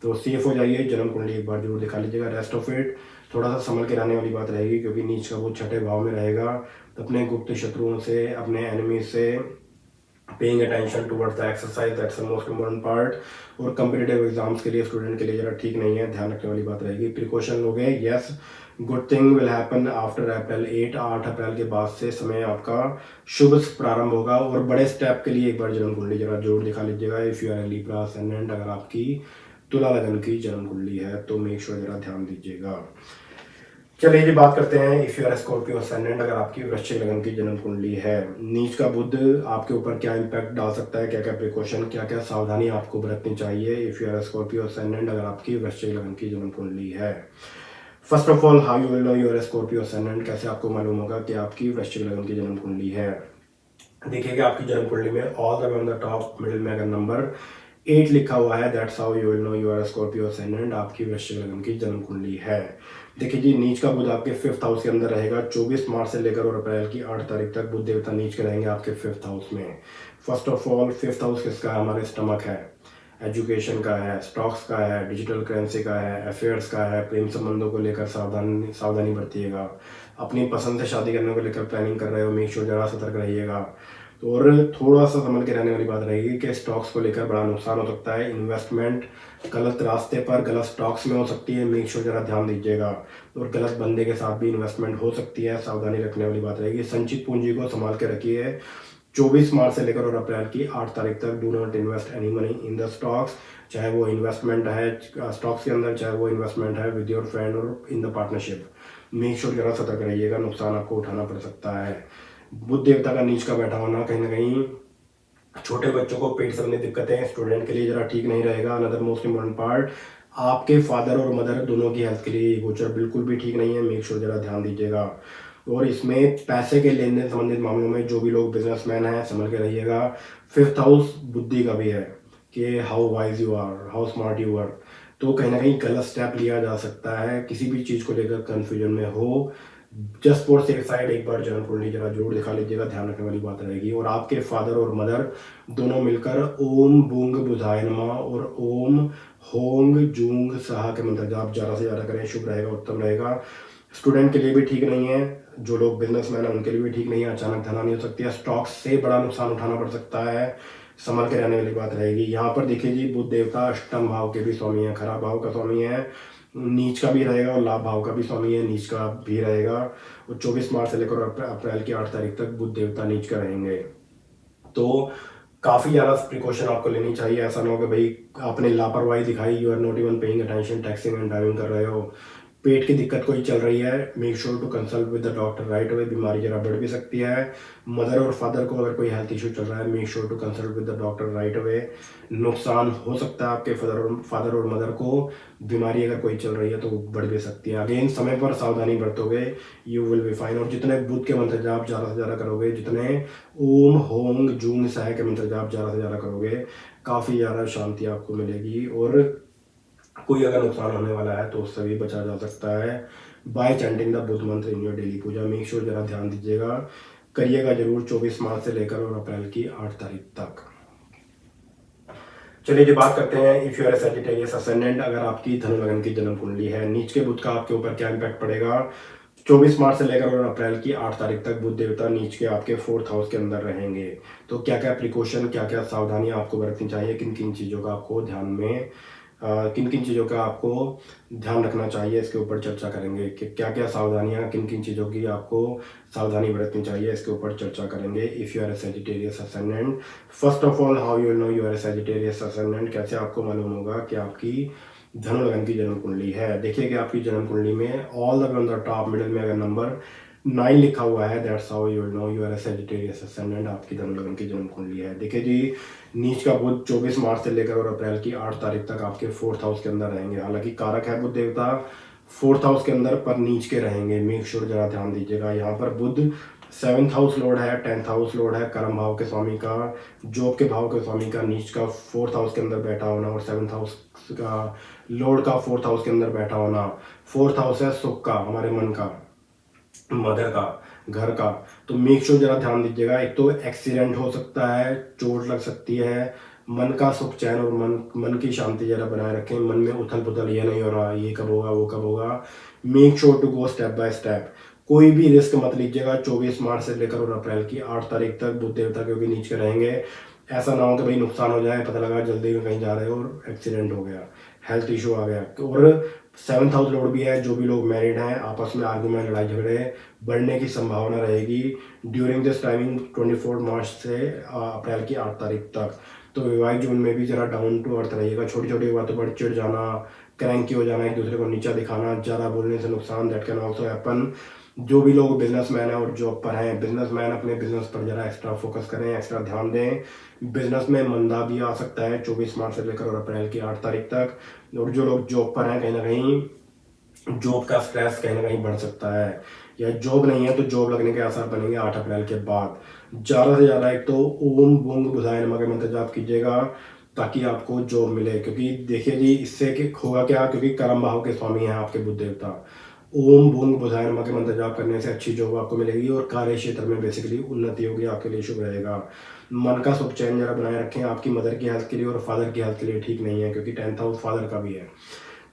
तो सेफ हो जाइए, जन्म कुंडली एक बार जरूर दिखा लीजिएगा। रेस्ट ऑफ इट थोड़ा सा संभल के रहने वाली बात रहेगी, क्योंकि नीच का वो छठे भाव में रहेगा। तो अपने गुप्त शत्रुओं से, अपने एनिमी से paying attention towards the exercise, that's the most important part. और कम्पिटेटिव एग्जाम्स के लिए स्टूडेंट के लिए जरा ठीक नहीं है, ध्यान रखने वाली बात रहेगी। प्रिकॉशन हो गए, yes good thing will happen after अप्रैल 8, 8 अप्रैल के बाद से समय आपका शुभ प्रारंभ होगा। और बड़े स्टेप के लिए एक बार जन्म कुंडली जरा जरूर दिखा लीजिएगा। If you are a Libra ascendant, अगर आपकी तुला लगन की जन्म कुंडली है तो मेक श्योर जरा ध्यान दीजिएगा। चलिए जी बात करते हैं if you are Scorpio ascendant, अगर आपकी वृश्चिक लगन की जन्म कुंडली है। नीच का बुध आपके ऊपर क्या इम्पैक्ट डाल सकता है, क्या क्या प्रिकॉशन, क्या क्या सावधानी आपको बरतनी चाहिए if you are Scorpio ascendant, अगर आपकी वृश्चिक लगन की जन्म कुंडली है। First of all, how you will know you are Scorpio ascendant, कैसे आपको मालूम होगा कि आपकी वृश्चिक लगन की जन्म कुंडली है। देखिएगा आपकी जन्म कुंडली में all the way on the top middle में अगर नंबर 8 लिखा हुआ है, that's how you will know you are Scorpio ascendant, आपकी वृश्चिक लगन की जन्म कुंडली है। देखिए जी, नीच का बुध आपके 5th हाउस के अंदर रहेगा 24 मार्च से लेकर और अप्रैल की 8 तारीख तक बुध देवता नीच के रहेंगे आपके 5th हाउस में। First of all 5th house किसका है, हमारे स्टमक है, एजुकेशन का है, स्टॉक्स का है, डिजिटल करेंसी का है, अफेयर्स का है। प्रेम संबंधों को लेकर सावधानी बरतिएगा। अपनी पसंद से शादी करने को लेकर प्लानिंग कर रहे हो, मेक श्योर जरा सतर्क रहिएगा। तो और थोड़ा सा संभल के रहने वाली बात रहेगी कि स्टॉक्स को लेकर बड़ा नुकसान हो सकता है। इन्वेस्टमेंट गलत रास्ते पर गलत स्टॉक्स में हो सकती है, मेक श्योर जरा ध्यान दीजिएगा। और गलत बंदे के साथ भी इन्वेस्टमेंट हो सकती है, सावधानी रखने वाली बात रहेगी। संचित पूंजी को संभाल के रखिए। 24 मार्च से लेकर और अप्रैल की 8 तारीख तक do not invest any money in the stocks, चाहे वो इन्वेस्टमेंट है स्टॉक्स के अंदर, चाहे वो इन्वेस्टमेंट है विद योर फ्रेंड और इन द पार्टनरशिप। मेक श्योर जरा सतर्क रहिएगा, नुकसान आपको उठाना पड़ सकता है। बुध देवता का नीच का बैठा होना कहीं ना कहीं छोटे बच्चों को पेट संबंधी दिक्कतें स्टूडेंट के लिए जरा ठीक नहीं रहेगा। अनदर मोस्ट इम्पोर्टेंट पार्ट, आपके फादर और मदर दोनों की हेल्थ के लिए ये गोचर बिल्कुल भी ठीक नहीं है, मेक श्योर जरा ध्यान दीजिएगा। और इसमें पैसे के लेन देन संबंधित मामलों में जो भी लोग बिजनेसमैन हैं संभल के रहिएगा। 5th हाउस बुद्धि का भी है कि how wise you are, how smart you are. तो कहीं ना कहीं गलत स्टेप लिया जा सकता है, किसी भी चीज़ को लेकर कन्फ्यूजन में हो, जस्ट फॉर सेफ साइड एक बार जन्म कुंडली जरा जरूर दिखा लीजिएगा, ध्यान रखने वाली बात रहेगी। और आपके फादर और मदर दोनों मिलकर ओम बूंग बुधाय नमः और ओम होंग जूंग सहा के मंत्र जाप ज़्यादा से ज़्यादा करें, शुभ रहेगा, उत्तम रहेगा। स्टूडेंट के लिए भी ठीक नहीं है, जो लोग बिजनेसमैन हैं उनके लिए भी ठीक नहीं है, अचानक धनहानि हो सकती है, स्टॉक्स से बड़ा नुकसान उठाना पड़ सकता है, संभल के रहने वाली बात रहेगी। यहाँ पर देखिए जी, बुध देवता अष्टम भाव के भी स्वामी है, खराब भाव का स्वामी है, नीच का भी रहेगा और लाभ भाव का भी स्वामी है, नीच का भी रहेगा। और 24 मार्च से लेकर अप्रैल की 8 तारीख तक बुध देवता नीच का रहेंगे। तो काफ़ी ज़्यादा प्रिकॉशन आपको लेनी चाहिए। ऐसा ना हो कि भाई आपने लापरवाही दिखाई, you are not even paying attention, texting and driving कर रहे हो, पेट की दिक्कत कोई चल रही है, make sure to consult with the doctor right away, बीमारी जरा बढ़ भी सकती है। मदर और फादर को अगर कोई हेल्थ इशू चल रहा है, make sure to consult with the doctor right away. नुकसान हो सकता है आपके फादर और मदर को, बीमारी अगर कोई चल रही है तो बढ़ भी सकती है। अगेन समय पर सावधानी बरतोगे, यू विल बी फाइन। और जितने बुध के मंत्र जाप ज़्यादा से ज़्यादा करोगे, जितने ओम होंग जूंग सह के मंत्र जाप ज़्यादा से ज़्यादा करोगे, काफ़ी ज़्यादा शांति आपको मिलेगी। और कोई अगर नुकसान होने वाला है तो उससे भी बचा जा सकता है bye chanting the Budh mantra in your daily puja. Make sure जरा ध्यान दीजिएगा, करिएगा जरूर 24 मार्च से लेकर और अप्रैल की 8 तारीख तक। चलिए जी बात करते हैं if you are Sagittarius ascendant, अगर आपकी धनु लगन की जन्म कुंडली है, नीच के बुध का आपके ऊपर क्या इम्पैक्ट पड़ेगा। 24 मार्च से लेकर और अप्रैल की 8 तारीख तक बुध देवता नीच के आपके 4th हाउस के अंदर रहेंगे। तो क्या क्या प्रिकॉशन, क्या क्या सावधानियां आपको बरतनी चाहिए, किन किन चीज़ों का आपको ध्यान में किन किन चीज़ों का आपको ध्यान रखना चाहिए, इसके ऊपर चर्चा करेंगे कि क्या क्या सावधानियां, किन किन चीज़ों की आपको सावधानी बरतनी चाहिए, इसके ऊपर चर्चा करेंगे। If you are a Sagittarius ascendant, first of all how you will know you are a Sagittarius ascendant, कैसे आपको मालूम होगा कि आपकी धनु लगन की जन्म कुंडली है। देखिए कि आपकी जन्म कुंडली में all the way on the top middle में अगर नंबर 9 लिखा हुआ है, that's how you will know you are a Sagittarius ascendant, आपकी धनु लगन की जन्म कुंडली है। देखिए जी, नीच का बुध 24 मार्च से लेकर और अप्रैल की 8 तारीख तक आपके 4th हाउस के अंदर रहेंगे। हालांकि कारक है बुध देवता 4th हाउस के अंदर, पर नीच के रहेंगे, मेक श्योर जरा ध्यान दीजिएगा। यहाँ पर बुध सेवन्थ हाउस लॉर्ड है, 10th हाउस लॉर्ड है कर्म भाव के स्वामी का, जॉब के भाव के स्वामी का नीच का 4th हाउस के अंदर बैठा होना, और 7th हाउस का लॉर्ड का 4th हाउस के अंदर बैठा होना। 4th हाउस है सुख का, हमारे मन का, मदर का, घर का। तो मेक श्योर जरा ध्यान दीजिएगा, एक तो एक्सीडेंट हो सकता है, चोट लग सकती है। मन का सुख चैन और मन की शांति जरा बनाए रखें। मन में उथल पुथल, ये नहीं हो रहा, ये कब होगा, वो कब होगा। Make sure to go step by step. कोई भी रिस्क मत लीजिएगा 24 मार्च से लेकर और अप्रैल की 8 तारीख तक बुध देवता क्योंकि नीच के रहेंगे। ऐसा ना हो कि भाई नुकसान हो जाए, पता लगा जल्दी में कहीं जा रहे हो और एक्सीडेंट हो गया, हेल्थ इशू आ गया। और 7th हाउस लॉर्ड भी है, जो भी लोग मैरिड हैं आपस में आर्गुमेंट, लड़ाई झगड़े बढ़ने की संभावना रहेगी ड्यूरिंग दिस टाइमिंग 24 मार्च से अप्रैल की 8 तारीख तक। तो विवाहिक जीवन में भी जरा डाउन टू अर्थ रहिएगा। छोटी छोटी बातों पर चिढ़ जाना, क्रैंकी हो जाना, एक दूसरे को नीचा दिखाना, ज़्यादा बोलने से नुकसान, दैट कैन ऑल्सो हैपन। जो भी लोग बिजनेसमैन हैं और जॉब पर हैं, बिजनेसमैन अपने बिजनेस पर जरा एक्स्ट्रा फोकस करें, एक्स्ट्रा ध्यान दें। बिजनेस में मंदा भी आ सकता है 24 मार्च से लेकर और अप्रैल की 8 तारीख तक। और जो लोग जॉब पर हैं, कहीं ना कहीं जॉब का स्ट्रेस कहीं ना कहीं बढ़ सकता है, या जॉब नहीं है तो जॉब लगने के आसार बनेंगे 8 अप्रैल के बाद। ज़्यादा से ज़्यादा एक तो ओम बूंग बुधाय नमः के मंत्र जाप कीजिएगा ताकि आपको जॉब मिले। क्योंकि देखिए जी, इससे कि होगा क्या, क्योंकि कर्म भाव के स्वामी हैं आपके बुध देवता। ओम बूंग बुधाय नमः के मंत्र जाप करने से अच्छी जॉब आपको मिलेगी और कार्य क्षेत्र में बेसिकली उन्नति होगी, आपके लिए शुभ रहेगा। मन का सुख चैन जरा बनाए रखें। आपकी मदर की हेल्थ के लिए और फादर की हेल्थ के लिए ठीक नहीं है, क्योंकि 10th हाउस फादर का भी है।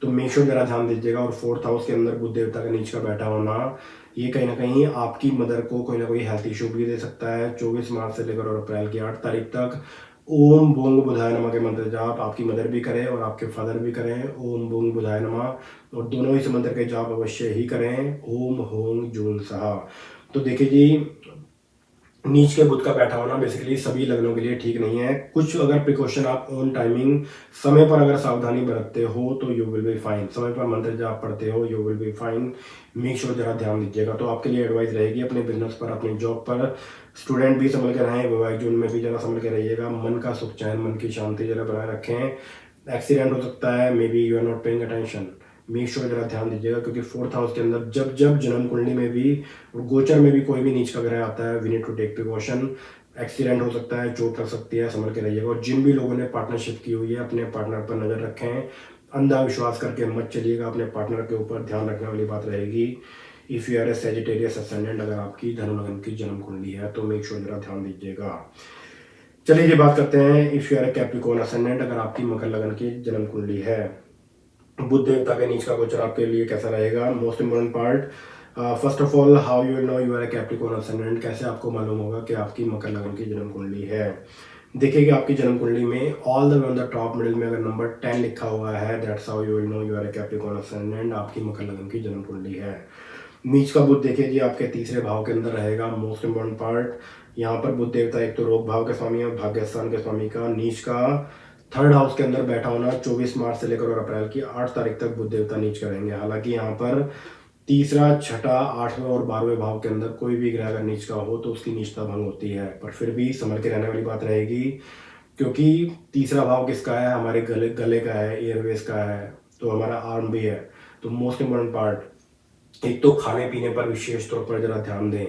तो मेक श्योर जरा ध्यान दीजिएगा। और 4th हाउस के अंदर बुध देवता का नीच का बैठा होना, ये कहीं ना कहीं आपकी मदर को कोई ना कोई हेल्थ इशू भी दे सकता है 24 मार्च से लेकर और अप्रैल की 8 तारीख तक। ओम बूंग बुधाय नमः के मंत्र जाप आपकी मदर भी करें और आपके फादर भी करें, ओम बूंग बुधाय नमः। और दोनों इस मंत्र के जाप अवश्य ही करें, ओम होंग जून सहा। तो देखिए जी, नीच के बुध का बैठा होना बेसिकली सभी लग्नों के लिए ठीक नहीं है। कुछ अगर प्रिकॉशन आप ऑन टाइमिंग, समय पर अगर सावधानी बरतते हो तो यू विल बी फाइन। समय पर मंत्र जाप पढ़ते हो, you will be fine. Make sure जरा ध्यान दीजिएगा। तो आपके लिए एडवाइस रहेगी अपने बिजनेस पर, अपनी जॉब पर, स्टूडेंट भी संभल कर रहें, वैवाहिक जीवन में भी जरा संभल के रहिएगा। मन का सुख चैन, मन की शांति जरा बनाए रखें। एक्सीडेंट हो सकता है, maybe you are not paying attention. Make sure जरा ध्यान दीजिएगा, क्योंकि 4th हाउस के अंदर जब जब जन्म कुंडली में भी और गोचर में भी कोई भी नीच का ग्रह आता है, we need to take precaution. Accident हो सकता है, चोट लग सकती है, संभल के रहिएगा। और जिन भी लोगों ने पार्टनरशिप की हुई है, अपने पार्टनर पर नजर रखें। अंधा विश्वास करके मत चलिएगा, अपने पार्टनर के ऊपर ध्यान रखने वाली बात रहेगी। If you are a Sagittarius ascendant, अगर आपकी धनु लग्न की जन्म कुंडली है तो मेक श्योर जरा ध्यान दीजिएगा। चलिए ये बात करते हैं if you are a Capricorn ascendant, अगर आपकी मकर लग्न की जन्म कुंडली है। बुध देवता के नीच का गोचर आपके लिए कैसा रहेगा? Most important part, first of all, how you will know you are a Capricorn ascendant. कैसे आपको मालूम होगा कि आपकी मकर लग्न की जन्म कुंडली है? देखिए कि आपकी जन्म कुंडली में all the way on the top middle में अगर नंबर 10 लिखा हुआ है, that's how you will know you are a Capricorn ascendant, आपकी मकर लग्न की जन्म कुंडली है। नीच का बुध देखिए जी आपके तीसरे भाव के अंदर रहेगा। मोस्ट इम्पोर्टेंट पार्ट, यहाँ पर बुध देवता एक तो रोग भाव के स्वामी है, भाग्य स्थान के स्वामी का नीच का 3rd हाउस के अंदर बैठा होना। 24 मार्च से लेकर और अप्रैल की 8 तारीख तक बुध देवता नीच करेंगे। हालांकि यहाँ पर तीसरा, छठा, 8वें और 12वें भाव के अंदर कोई भी ग्रह अगर नीच का हो तो उसकी नीचता भंग होती है, पर फिर भी संभल के रहने वाली बात रहेगी। क्योंकि तीसरा भाव किसका है? हमारे गले का है, एयरवेज का है, तो हमारा आर्म भी है। तो मोस्ट इम्पोर्टेंट पार्ट, एक तो खाने पीने पर विशेष तौर पर जरा ध्यान दें।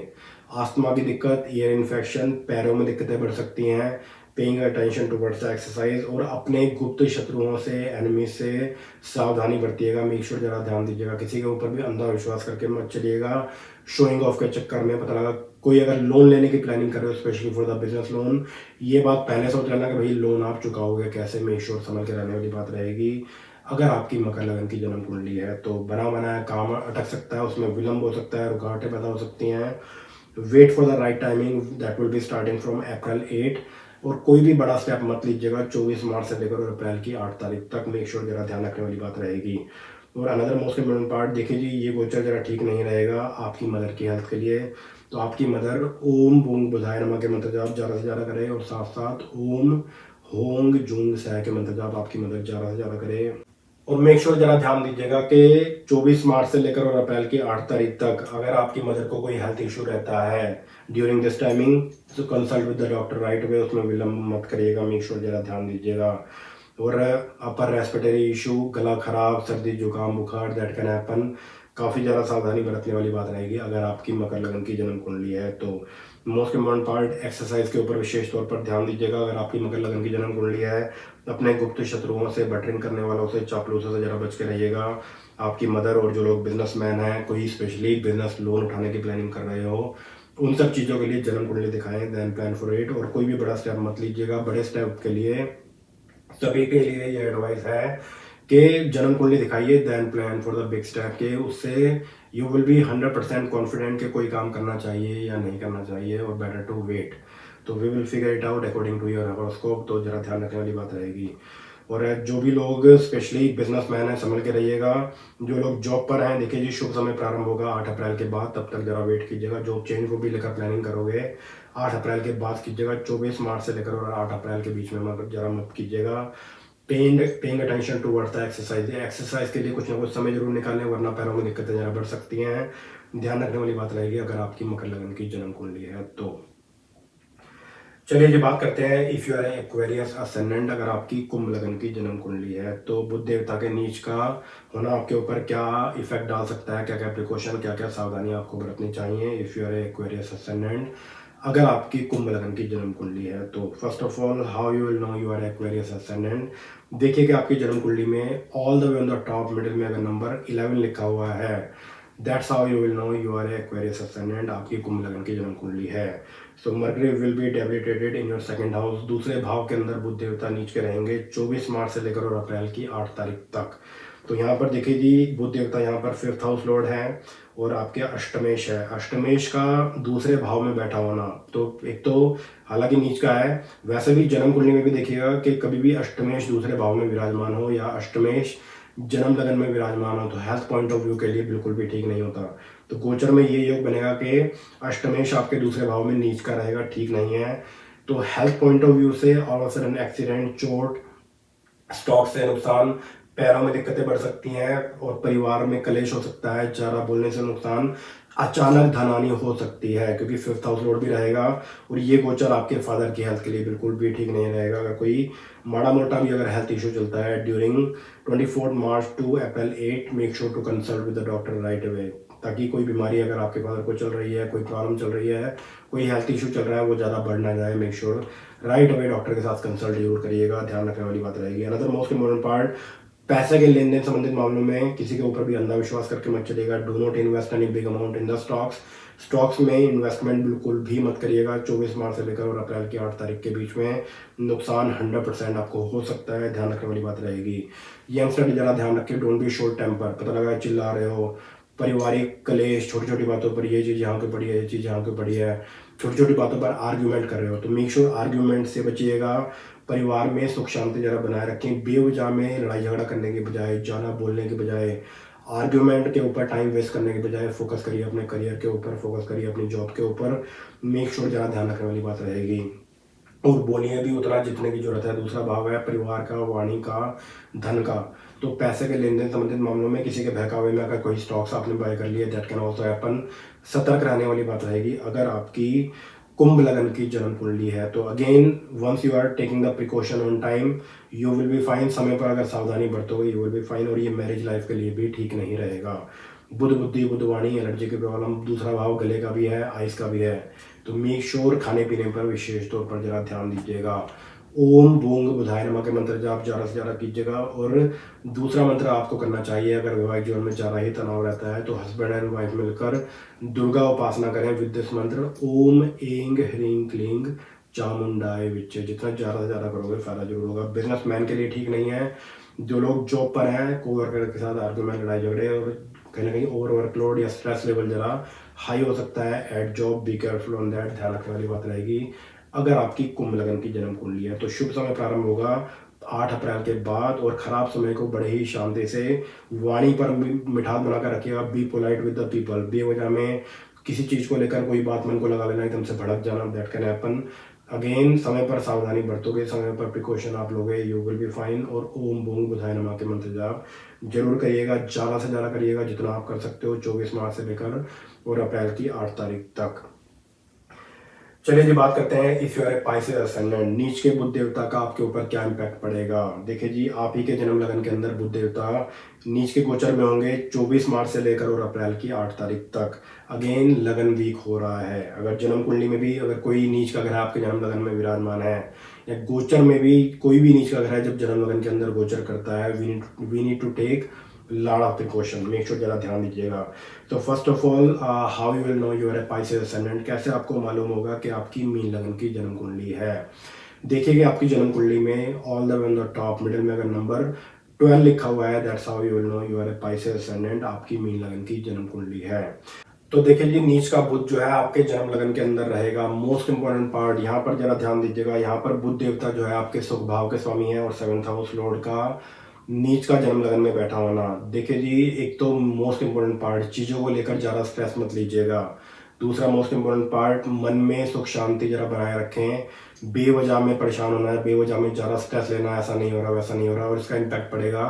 आस्थमा की दिक्कत, ईयर इन्फेक्शन, पैरों में दिक्कतें बढ़ सकती हैं। पेइंग अटेंशन टुवर्ड्स एक्सरसाइज, और अपने गुप्त शत्रुओं से, एनिमी से सावधानी बरतिएगा। मेक श्योर जरा ध्यान दीजिएगा। किसी के ऊपर भी अंधा विश्वास करके मत चलिएगा शोइंग ऑफ के चक्कर में। पता लगा कोई अगर लोन लेने की प्लानिंग कर रहे हो, specially for the business loan, ये बात पहले सोच लेना कि भाई लोन आप चुकाओगे कैसे। मेक श्योर संभल के रहने वाली बात रहेगी। अगर आपकी मकर लगन की जन्म कुंडली है तो बना बनाया काम अटक सकता है, उसमें विलंब हो सकता है, रुकावटें पैदा हो सकती हैं। Wait for the right timing, that will be starting from April 8। और कोई भी बड़ा स्टेप मत लीजिएगा 24 मार्च से लेकर और अप्रैल की 8 तारीख तक। मेक श्योर जरा ध्यान रखने वाली बात रहेगी। और अनदर मोस्ट इम्पोर्टेंट पार्ट, देखिए जी ये गोचर जरा ठीक नहीं रहेगा आपकी मदर की हेल्थ के लिए। तो आपकी मदर ओम बूंग बुधाय नमः के मंत्र जाप ज़्यादा से ज़्यादा करें, और साथ साथ ओम होंग जूंग सह के मंत्र जाप आपकी मदर ज़्यादा से ज़्यादा करे। और मेक श्योर जरा ध्यान दीजिएगा कि 24 मार्च से लेकर और अप्रैल की 8 तारीख तक अगर आपकी मदर को कोई हेल्थ इशू रहता है ड्यूरिंग दिस टाइमिंग, तो consult with the doctor right away, उसमें विलंब मत करिएगा। मेक श्योर जरा ध्यान दीजिएगा। और अपर रेस्पिरेटरी इशू, गला खराब, सर्दी जुकाम बुखार, दैट कैन हैपन। काफ़ी ज़्यादा सावधानी बरतने वाली बात रहेगी अगर आपकी मकर लगन की जन्म कुंडली है तो। मोस्ट इम्पॉर्टेंट पार्ट, एक्सरसाइज के ऊपर विशेष तौर पर ध्यान दीजिएगा अगर आपकी मकर लगन की जन्म कुंडली है। अपने गुप्त शत्रुओं से, बटरिंग करने वालों से, चापलूसों से ज़रा बच के रहिएगा। आपकी मदर और जो लोग बिजनेसमैन हैं, कोई स्पेशली बिजनेस लोन उठाने की प्लानिंग कर रहे हो, उन सब चीज़ों के लिए जन्म कुंडली दिखाएं, देन प्लान फॉर इट। और कोई भी बड़ा स्टेप मत लीजिएगा। बड़े स्टेप के लिए सभी के लिए ये एडवाइस है कि जन्म कुंडली दिखाइए, then plan for the big step के। उससे यू विल बी 100% कॉन्फिडेंट कि कोई काम करना चाहिए या नहीं करना चाहिए, और बेटर टू वेट। तो we will figure it out according to your horoscope. तो जरा ध्यान रखने वाली बात रहेगी। और जो भी लोग स्पेशली बिजनेसमैन हैं, संभल के रहिएगा। जो लोग जॉब पर हैं, देखिए जी, शुभ समय प्रारंभ होगा 8 अप्रैल के बाद, तब तक जरा वेट कीजिएगा। जॉब चेंज को भी लेकर प्लानिंग करोगे 8 अप्रैल के बाद कीजिएगा। 24 मार्च से लेकर और 8 अप्रैल के बीच में मत जरा मत कीजिएगा। Paying attention towards the exercise. Exercise के लिए कुछ ना कुछ समय जरूर निकालें, वरना पैरों में दिक्कतें जरा बढ़ सकती हैं। ध्यान रखने वाली बात रहेगी अगर आपकी मकर लगन की जन्म कुंडली है तो। चलिए जी, बात करते हैं if you are Aquarius ascendant. अगर आपकी कुंभ लगन की जन्म कुंडली है तो बुध देवता के नीच का होना आपके ऊपर क्या इफेक्ट डाल सकता है, क्या क्या प्रिकॉशन, क्या क्या सावधानी आपको बरतनी चाहिए if you are Aquarius ascendant अगर आपकी कुंभ लगन की जन्म कुंडली है तो। First of all, how you will know you are Aquarius ascendant. देखिए कि आपकी जन्म कुंडली में all the way on the top middle में अगर नंबर 11 लिखा हुआ है, that's how you will know you are Aquarius ascendant, आपकी कुंभ लगन की जन्म कुंडली है। So Mercury will be debilitated in your second house. दूसरे भाव के अंदर बुध देवता नीच के रहेंगे 24 मार्च से लेकर और अप्रैल की 8 तारीख तक। तो यहाँ पर देखिए जी, बुध देवता यहाँ पर 5th हाउस लॉर्ड है और आपके अष्टमेश है। अष्टमेश का दूसरे भाव में बैठा होना, तो एक तो हालांकि नीच का है, वैसे भी जन्म कुंडली में भी देखिएगा कि कभी भी अष्टमेश दूसरे भाव में विराजमान हो या अष्टमेश जन्म लगन में विराजमान हो तो हेल्थ पॉइंट ऑफ व्यू के लिए बिल्कुल भी ठीक नहीं होता। तो गोचर में ये योग बनेगा कि अष्टमेश आपके दूसरे भाव में नीच का रहेगा, ठीक नहीं है। तो हेल्थ पॉइंट ऑफ व्यू से ऑल ऑफ सडन एक्सीडेंट, चोट, स्टॉक से नुकसान, पैरों में दिक्कतें बढ़ सकती हैं और परिवार में कलेश हो सकता है। ज़्यादा बोलने से नुकसान, अचानक धनहानि हो सकती है क्योंकि 5th हाउस लॉर्ड भी रहेगा। और ये गोचर आपके फादर की हेल्थ के लिए बिल्कुल भी ठीक नहीं रहेगा। अगर कोई माड़ा मोटा भी अगर हेल्थ इशू चलता है during 24 March to April 8, make sure to consult with the doctor right away, ताकि कोई बीमारी अगर आपके फादर को चल रही है, कोई प्रॉब्लम चल रही है, कोई हेल्थ इशू चल रहा है, वो ज़्यादा बढ़ ना जाए। Make sure right away doctor के साथ कंसल्ट जरूर करिएगा। ध्यान रखने वाली बात रहेगी। अनदर मोस्ट इम्पोर्टेंट पार्ट, पैसे के लेन देन संबंधित मामलों में किसी के ऊपर भी अंधा विश्वास करके मत चलिएगा। Do not invest any big amount in the stocks. Stocks में इन्वेस्टमेंट बिल्कुल भी मत करिएगा। 24 मार्च से लेकर और अप्रैल की 8 तारीख के बीच में नुकसान 100% आपको हो सकता है। ध्यान रखने वाली बात रहेगी। यंगस्टर जरा ध्यान रखिए, डोंट बी शॉर्ट टेम्पर। पता लगा चिल्ला रहे हो, पारिवारिक कलेश, छोटी छोटी बातों पर ये चीज़ यहाँ की पड़ी है, ये चीज़ यहाँ की पड़ी है, छोटी छोटी बातों पर आर्ग्यूमेंट कर रहे हो तो मेक श्योर आर्ग्यूमेंट से बचिएगा। परिवार में सुख शांति जरा बनाए रखें। बेवजह में लड़ाई झगड़ा करने के बजाय, ज़्यादा बोलने के बजाय, आर्ग्यूमेंट के ऊपर टाइम वेस्ट करने के बजाय फोकस करिए अपने करियर के ऊपर, फोकस करिए अपनी जॉब के ऊपर। मेक श्योर ज़रा ध्यान रखने वाली बात रहेगी। और बोलिए भी उतना जितने की जरूरत है। दूसरा भाव है परिवार का, वाणी का, धन का। तो पैसे के लेन देन संबंधित मामलों में किसी के बहकावे में अगर कोई स्टॉक्स आपने बाय कर लिए, दैट कैन ऑल्सो हैपन। सतर्क रहने वाली बात रहेगी अगर आपकी कुंभ लगन की जन्म कुंडली है तो। Again, once you are taking the precaution on time, you will be fine. समय पर अगर सावधानी बरतोगे यू विल बी फाइन। और ये मैरिज लाइफ के लिए भी ठीक नहीं रहेगा। बुध बुद्धि, बुधवाणी, एलर्जी की प्रॉब्लम, दूसरा भाव गले का भी है, आइस का भी है। तो मेक श्योर खाने पीने पर विशेष तौर पर जरा ध्यान दीजिएगा। ओम बूंग बुधाय नमः के मंत्र जाप ज़्यादा से ज़्यादा कीजिएगा। और दूसरा मंत्र आपको करना चाहिए अगर वैवाहिक जीवन में ज़्यादा ही तनाव रहता है तो हस्बैंड एंड वाइफ मिलकर दुर्गा उपासना करें विद दिस मंत्र, ओम एंग ह्रीं क्लींग चामुंडाय विच। जितना ज़्यादा से ज़्यादा करोगे फायदा जरूर होगा। बिजनेसमैन के लिए ठीक नहीं है। जो लोग जॉब पर हैं, को वर्कर के साथ आर्ग्यूमेंट, लड़ाई झगड़े और कहीं ना कहीं ओवर वर्कलोड या स्ट्रेस लेवल जरा हाई हो सकता है at job. Be careful on that. ध्यान रखने वाली बात रहेगी अगर आपकी कुंभ लगन की जन्म कुंडली है तो। शुभ समय प्रारंभ होगा 8 अप्रैल के बाद और खराब समय को बड़े ही शांति से, वाणी पर मिठास बनाकर रखिएगा। B polite with the people. बेवजह में किसी चीज़ को लेकर कोई बात मन को लगा लेना, एकदम से भड़क जाना, दैट कैन हैपन। अगेन, समय पर सावधानी बरतोगे, समय पर प्रिकॉशन आप लोगे, यू विल बी फाइन। और ओम बूंग बुधाय नमः के मंत्र जाप जरूर करिएगा। ज़्यादा से ज़्यादा करिएगा जितना आप कर सकते हो 24 मार्च से लेकर और अप्रैल की 8 तारीख तक। चलिए जी बात करते हैं if you are a Pisces ascendant, नीच के बुध देवता का आपके ऊपर क्या इम्पैक्ट पड़ेगा। देखिए जी, आप ही के जन्म लगन के अंदर बुध देवता नीच के गोचर में होंगे 24 मार्च से लेकर और अप्रैल की 8 तारीख तक। अगेन लगन वीक हो रहा है। अगर जन्म कुंडली में भी अगर कोई नीच का ग्रह आपके जन्म लगन में विराजमान है, या गोचर में भी कोई भी नीच का ग्रह जब जन्म लगन के अंदर गोचर करता है, we need to take lot of precaution. Make sure जरा ध्यान दीजिएगा। तो first of all, how you will know you are a Pisces ascendant, कैसे आपको मालूम होगा कि आपकी मीन लगन की जन्म कुंडली है। देखिए कि आपकी जन्म कुंडली में all the way on the top middle में अगर नंबर 12 लिखा हुआ है, that's how you will know you are a Pisces ascendant, आपकी मीन लगन की जन्म कुंडली है। तो देखिए जी, नीच का बुध जो है आपके जन्म लगन के अंदर रहेगा। मोस्ट इंपॉर्टेंट पार्ट यहाँ पर जरा ध्यान दीजिएगा। यहाँ पर बुध देवता जो है आपके सुख भाव के स्वामी है और 7th हाउस लॉर्ड का नीच का जन्म लगन में बैठा होना। देखिए जी, एक तो मोस्ट इंपॉर्टेंट पार्ट, चीज़ों को लेकर ज़्यादा स्ट्रेस मत लीजिएगा। दूसरा मोस्ट इंपॉर्टेंट पार्ट, मन में सुख शांति जरा बनाए रखें। बेवजह में परेशान होना है, बेवजह में ज़्यादा स्ट्रेस लेना, ऐसा नहीं हो रहा वैसा नहीं हो रहा, और इसका इम्पैक्ट पड़ेगा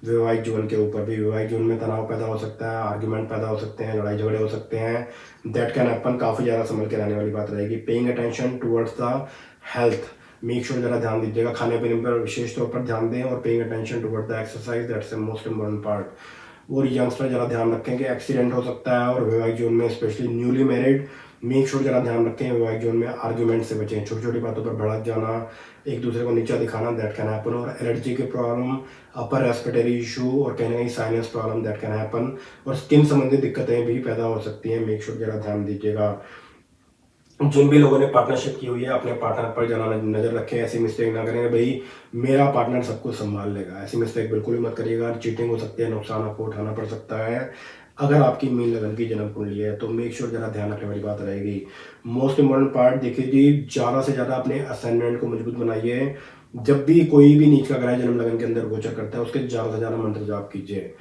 वैवाहिक जीवन के ऊपर भी। वैवाहिक जीवन में तनाव पैदा हो सकता है, आर्ग्यूमेंट पैदा हो सकते हैं, लड़ाई झगड़े हो सकते हैं। That can happen. काफ़ी ज़्यादा संभल के रहने वाली बात रहेगी। Paying attention towards the health, make sure जरा ध्यान दीजिएगा। खाने पीने पर विशेष तौर पर ध्यान दें और paying attention toward the exercise, that's the most important part. और यंगस्टर जरा ध्यान रखें कि एक्सीडेंट हो सकता है, और वैवाहिक जीवन में specially newly married, make sure जरा ध्यान रखें वैवाहिक जीवन में आर्ग्यूमेंट से बचें। छोटी छोटी बातों पर भड़क जाना, एक दूसरे को नीचा दिखाना, दैट कैन हैपन। और एलर्जी के प्रॉब्लम, अपर रेस्पिरेटरी इशू और कहीं ना कहीं sinus problem, that can happen. और स्किन संबंधी दिक्कतें भी पैदा हो सकती हैं, मेक श्योर जरा ध्यान दीजिएगा। जिन भी लोगों ने पार्टनरशिप की हुई है, अपने पार्टनर पर जरा नजर रखें। ऐसी मिस्टेक ना करें भाई मेरा पार्टनर सब कुछ संभाल लेगा, ऐसी मिस्टेक बिल्कुल भी मत करिएगा। चीटिंग हो सकती है, नुकसान आपको उठाना पड़ सकता है अगर आपकी मीन लगन की जन्म कुंडली है। तो मेक श्योर जरा ध्यान रखने वाली बात रहेगी। मोस्ट इंपॉर्टेंट पार्ट, देखिए जी, ज़्यादा से ज़्यादा अपने असेंडेंट को मजबूत बनाइए। जब भी कोई भी नीच का ग्रह जन्म लगन के अंदर गोचर करता है, उसके ज़्यादा से ज़्यादा मंत्र जाप कीजिए,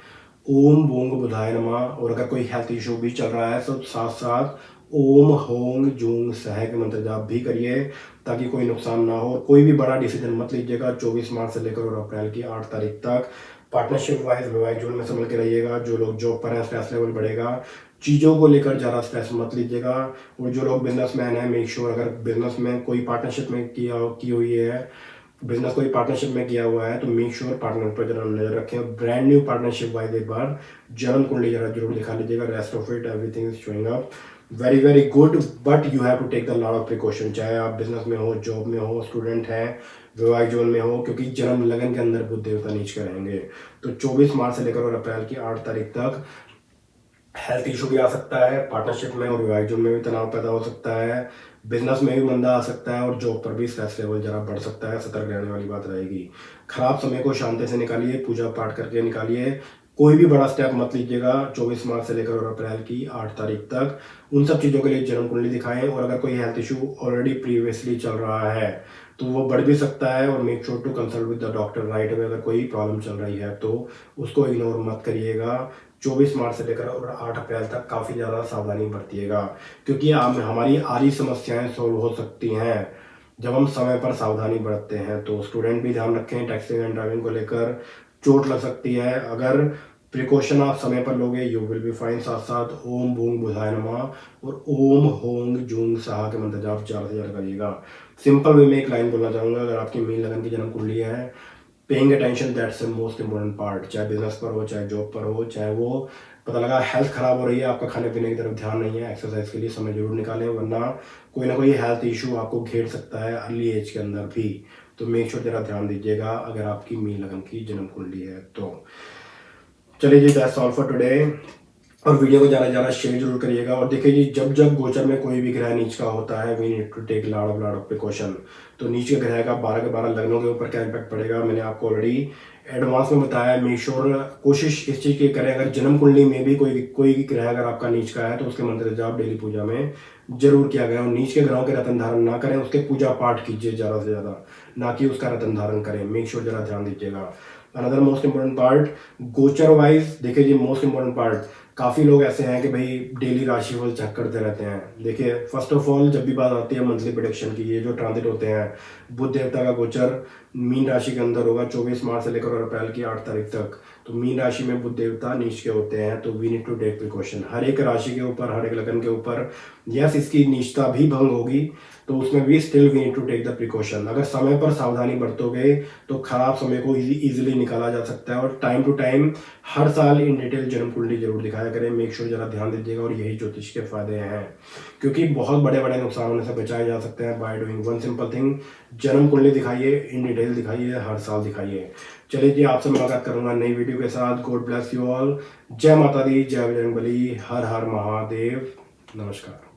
ओम बोंग बुधाय नमः। और अगर कोई हेल्थ इशू भी चल रहा है तो साथ साथ ओम होंग जूंग सह के मंत्र जाप भी करिए, ताकि कोई नुकसान ना हो। कोई भी बड़ा डिसीजन मत लीजिएगा 24 मार्च से लेकर और अप्रैल की 8 तारीख तक। पार्टनरशिप वाइज वैवाहिक जीवन में संभल के रहिएगा। जो लोग जॉब पर हैं, स्ट्रेस लेवल बढ़ेगा, चीज़ों को लेकर ज़्यादा स्ट्रेस मत लीजिएगा। और जो लोग बिजनेसमैन हैं, मेक श्योर अगर बिजनेस में कोई पार्टनरशिप में की हुई है, बिजनेस कोई पार्टनरशिप में किया हुआ है, तो मेक श्योर पार्टनर पर जरा नजर रखें। ब्रांड न्यू पार्टनरशिप वाइज एक बार जन्म कुंडली जरा जरूर दिखा लीजिएगा। Rest of it everything is showing up very very good, but you have to take the lot of precaution. चाहे आप बिजनेस में हो, जॉब में हो, स्टूडेंट हैं, वैवाहिक जीवन में हो, क्योंकि जन्म लगन के अंदर बुध देवता नीच के रहेंगे। तो 24 मार्च से लेकर और अप्रैल की 8 तारीख तक हेल्थ इशू भी आ सकता है, पार्टनरशिप में और वैवाहिक जीवन में भी तनाव पैदा हो सकता है, बिजनेस में भी मंदा आ सकता है, और जॉब पर भी स्ट्रेस लेवल जरा बढ़ सकता है। सतर्क रहने वाली बात रहेगी। खराब समय को शांति से निकालिए, पूजा पाठ करके निकालिए। कोई भी बड़ा स्टेप मत लीजिएगा 24 मार्च से लेकर और अप्रैल की 8 तारीख तक। उन सब चीज़ों के लिए जन्म कुंडली दिखाएं। और अगर कोई हेल्थ इशू ऑलरेडी प्रीवियसली चल रहा है तो वो बढ़ भी सकता है, और make sure to consult with the doctor right away. अगर कोई प्रॉब्लम चल रही है तो उसको इग्नोर मत करिएगा। 24 मार्च से लेकर और 8 अप्रैल तक काफ़ी ज़्यादा सावधानी बरतिएगा, क्योंकि हमारी आरी समस्याएं सॉल्व हो सकती हैं जब हम समय पर सावधानी बरतते हैं। तो स्टूडेंट भी ध्यान रखें, टैक्सिंग एंड ड्राइविंग को लेकर चोट लग सकती है। अगर प्रिकॉशन आप समय पर लोगे, यू विल बी फाइन। साथ साथ ओम बूंग बुधाय नमः और ओम होंग जूंग साहा के मंत्र जाप ज़्यादा से ज़्यादा करिएगा। सिंपल वे में एक लाइन बोलना चाहूँगा, अगर आपकी मीन लगन की जन्म कुंडली है, paying attention, that's the most important part. चाहे बिजनेस पर हो, चाहे जॉब पर हो, चाहे वो पता लगा हेल्थ खराब हो रही है, आपका खाने पीने की तरफ ध्यान नहीं है, एक्सरसाइज के लिए समय जरूर निकालें, वरना कोई ना कोई हेल्थ इशू आपको घेर सकता है अर्ली एज के अंदर भी। तो मेक श्योर जरा ध्यान दीजिएगा अगर आपकी मीन लगन की जन्म कुंडली है तो। चलिए जी, दैट्स ऑल फॉर टुडे। और वीडियो को ज़्यादा ज़्यादा शेयर जरूर करिएगा। और देखिए जी, जब जब गोचर में कोई भी ग्रह नीच का होता है, we need to take lot of precaution. तो नीच के ग्रह का 12 के 12 लग्नों के ऊपर क्या इम्पैक्ट पड़ेगा, मैंने आपको ऑलरेडी एडवांस में बताया। मेक श्योर कोशिश इस चीज़ की करें, अगर जन्म कुंडली में भी कोई ग्रह अगर आपका नीच का है तो उसके मंत्र जाप डेली पूजा में जरूर किया गया। और नीच के ग्रहों के रतन धारण ना करें, उसके पूजा पाठ कीजिए ज़्यादा से ज़्यादा, ना कि उसका रतन धारण करें। मेक श्योर जरा ध्यान दीजिएगा। अनदर मोस्ट इंपॉर्टेंट पार्ट, गोचर वाइज देखिए जी, मोस्ट इंपॉर्टेंट पार्ट, काफ़ी लोग ऐसे हैं कि भाई डेली राशिफल चेक करते रहते हैं। देखिए, फर्स्ट ऑफ ऑल जब भी बात आती है मंथली प्रेडिक्शन की, ये जो ट्रांजिट होते हैं, बुध देवता का गोचर मीन राशि के अंदर होगा 24 मार्च से लेकर और अप्रैल की 8 तारीख तक। तो मीन राशि में बुध देवता नीच के होते हैं, तो we need to take precaution हर एक राशि के ऊपर, हर एक लगन के ऊपर। यस, इसकी नीचता भी भंग होगी, तो उसमें भी still we need to take the precaution. अगर समय पर सावधानी बरतोगे तो खराब समय को इजीली निकाला जा सकता है। और टाइम टू टाइम हर साल इन डिटेल जन्म कुंडली जरूर दिखाया करें, मेक श्योर जरा ध्यान दीजिएगा। और यही ज्योतिष के फायदे हैं, क्योंकि बहुत बड़े बड़े नुकसान होने से बचाए जा सकते हैं by doing one simple thing. जन्म कुंडली दिखाइए, इन डिटेल दिखाइए, हर साल दिखाइए। चलिए जी, आपसे मुलाकात करूंगा नई वीडियो के साथ। God bless you all. जय माता दी, जय बजरंगबली, हर हर महादेव, नमस्कार।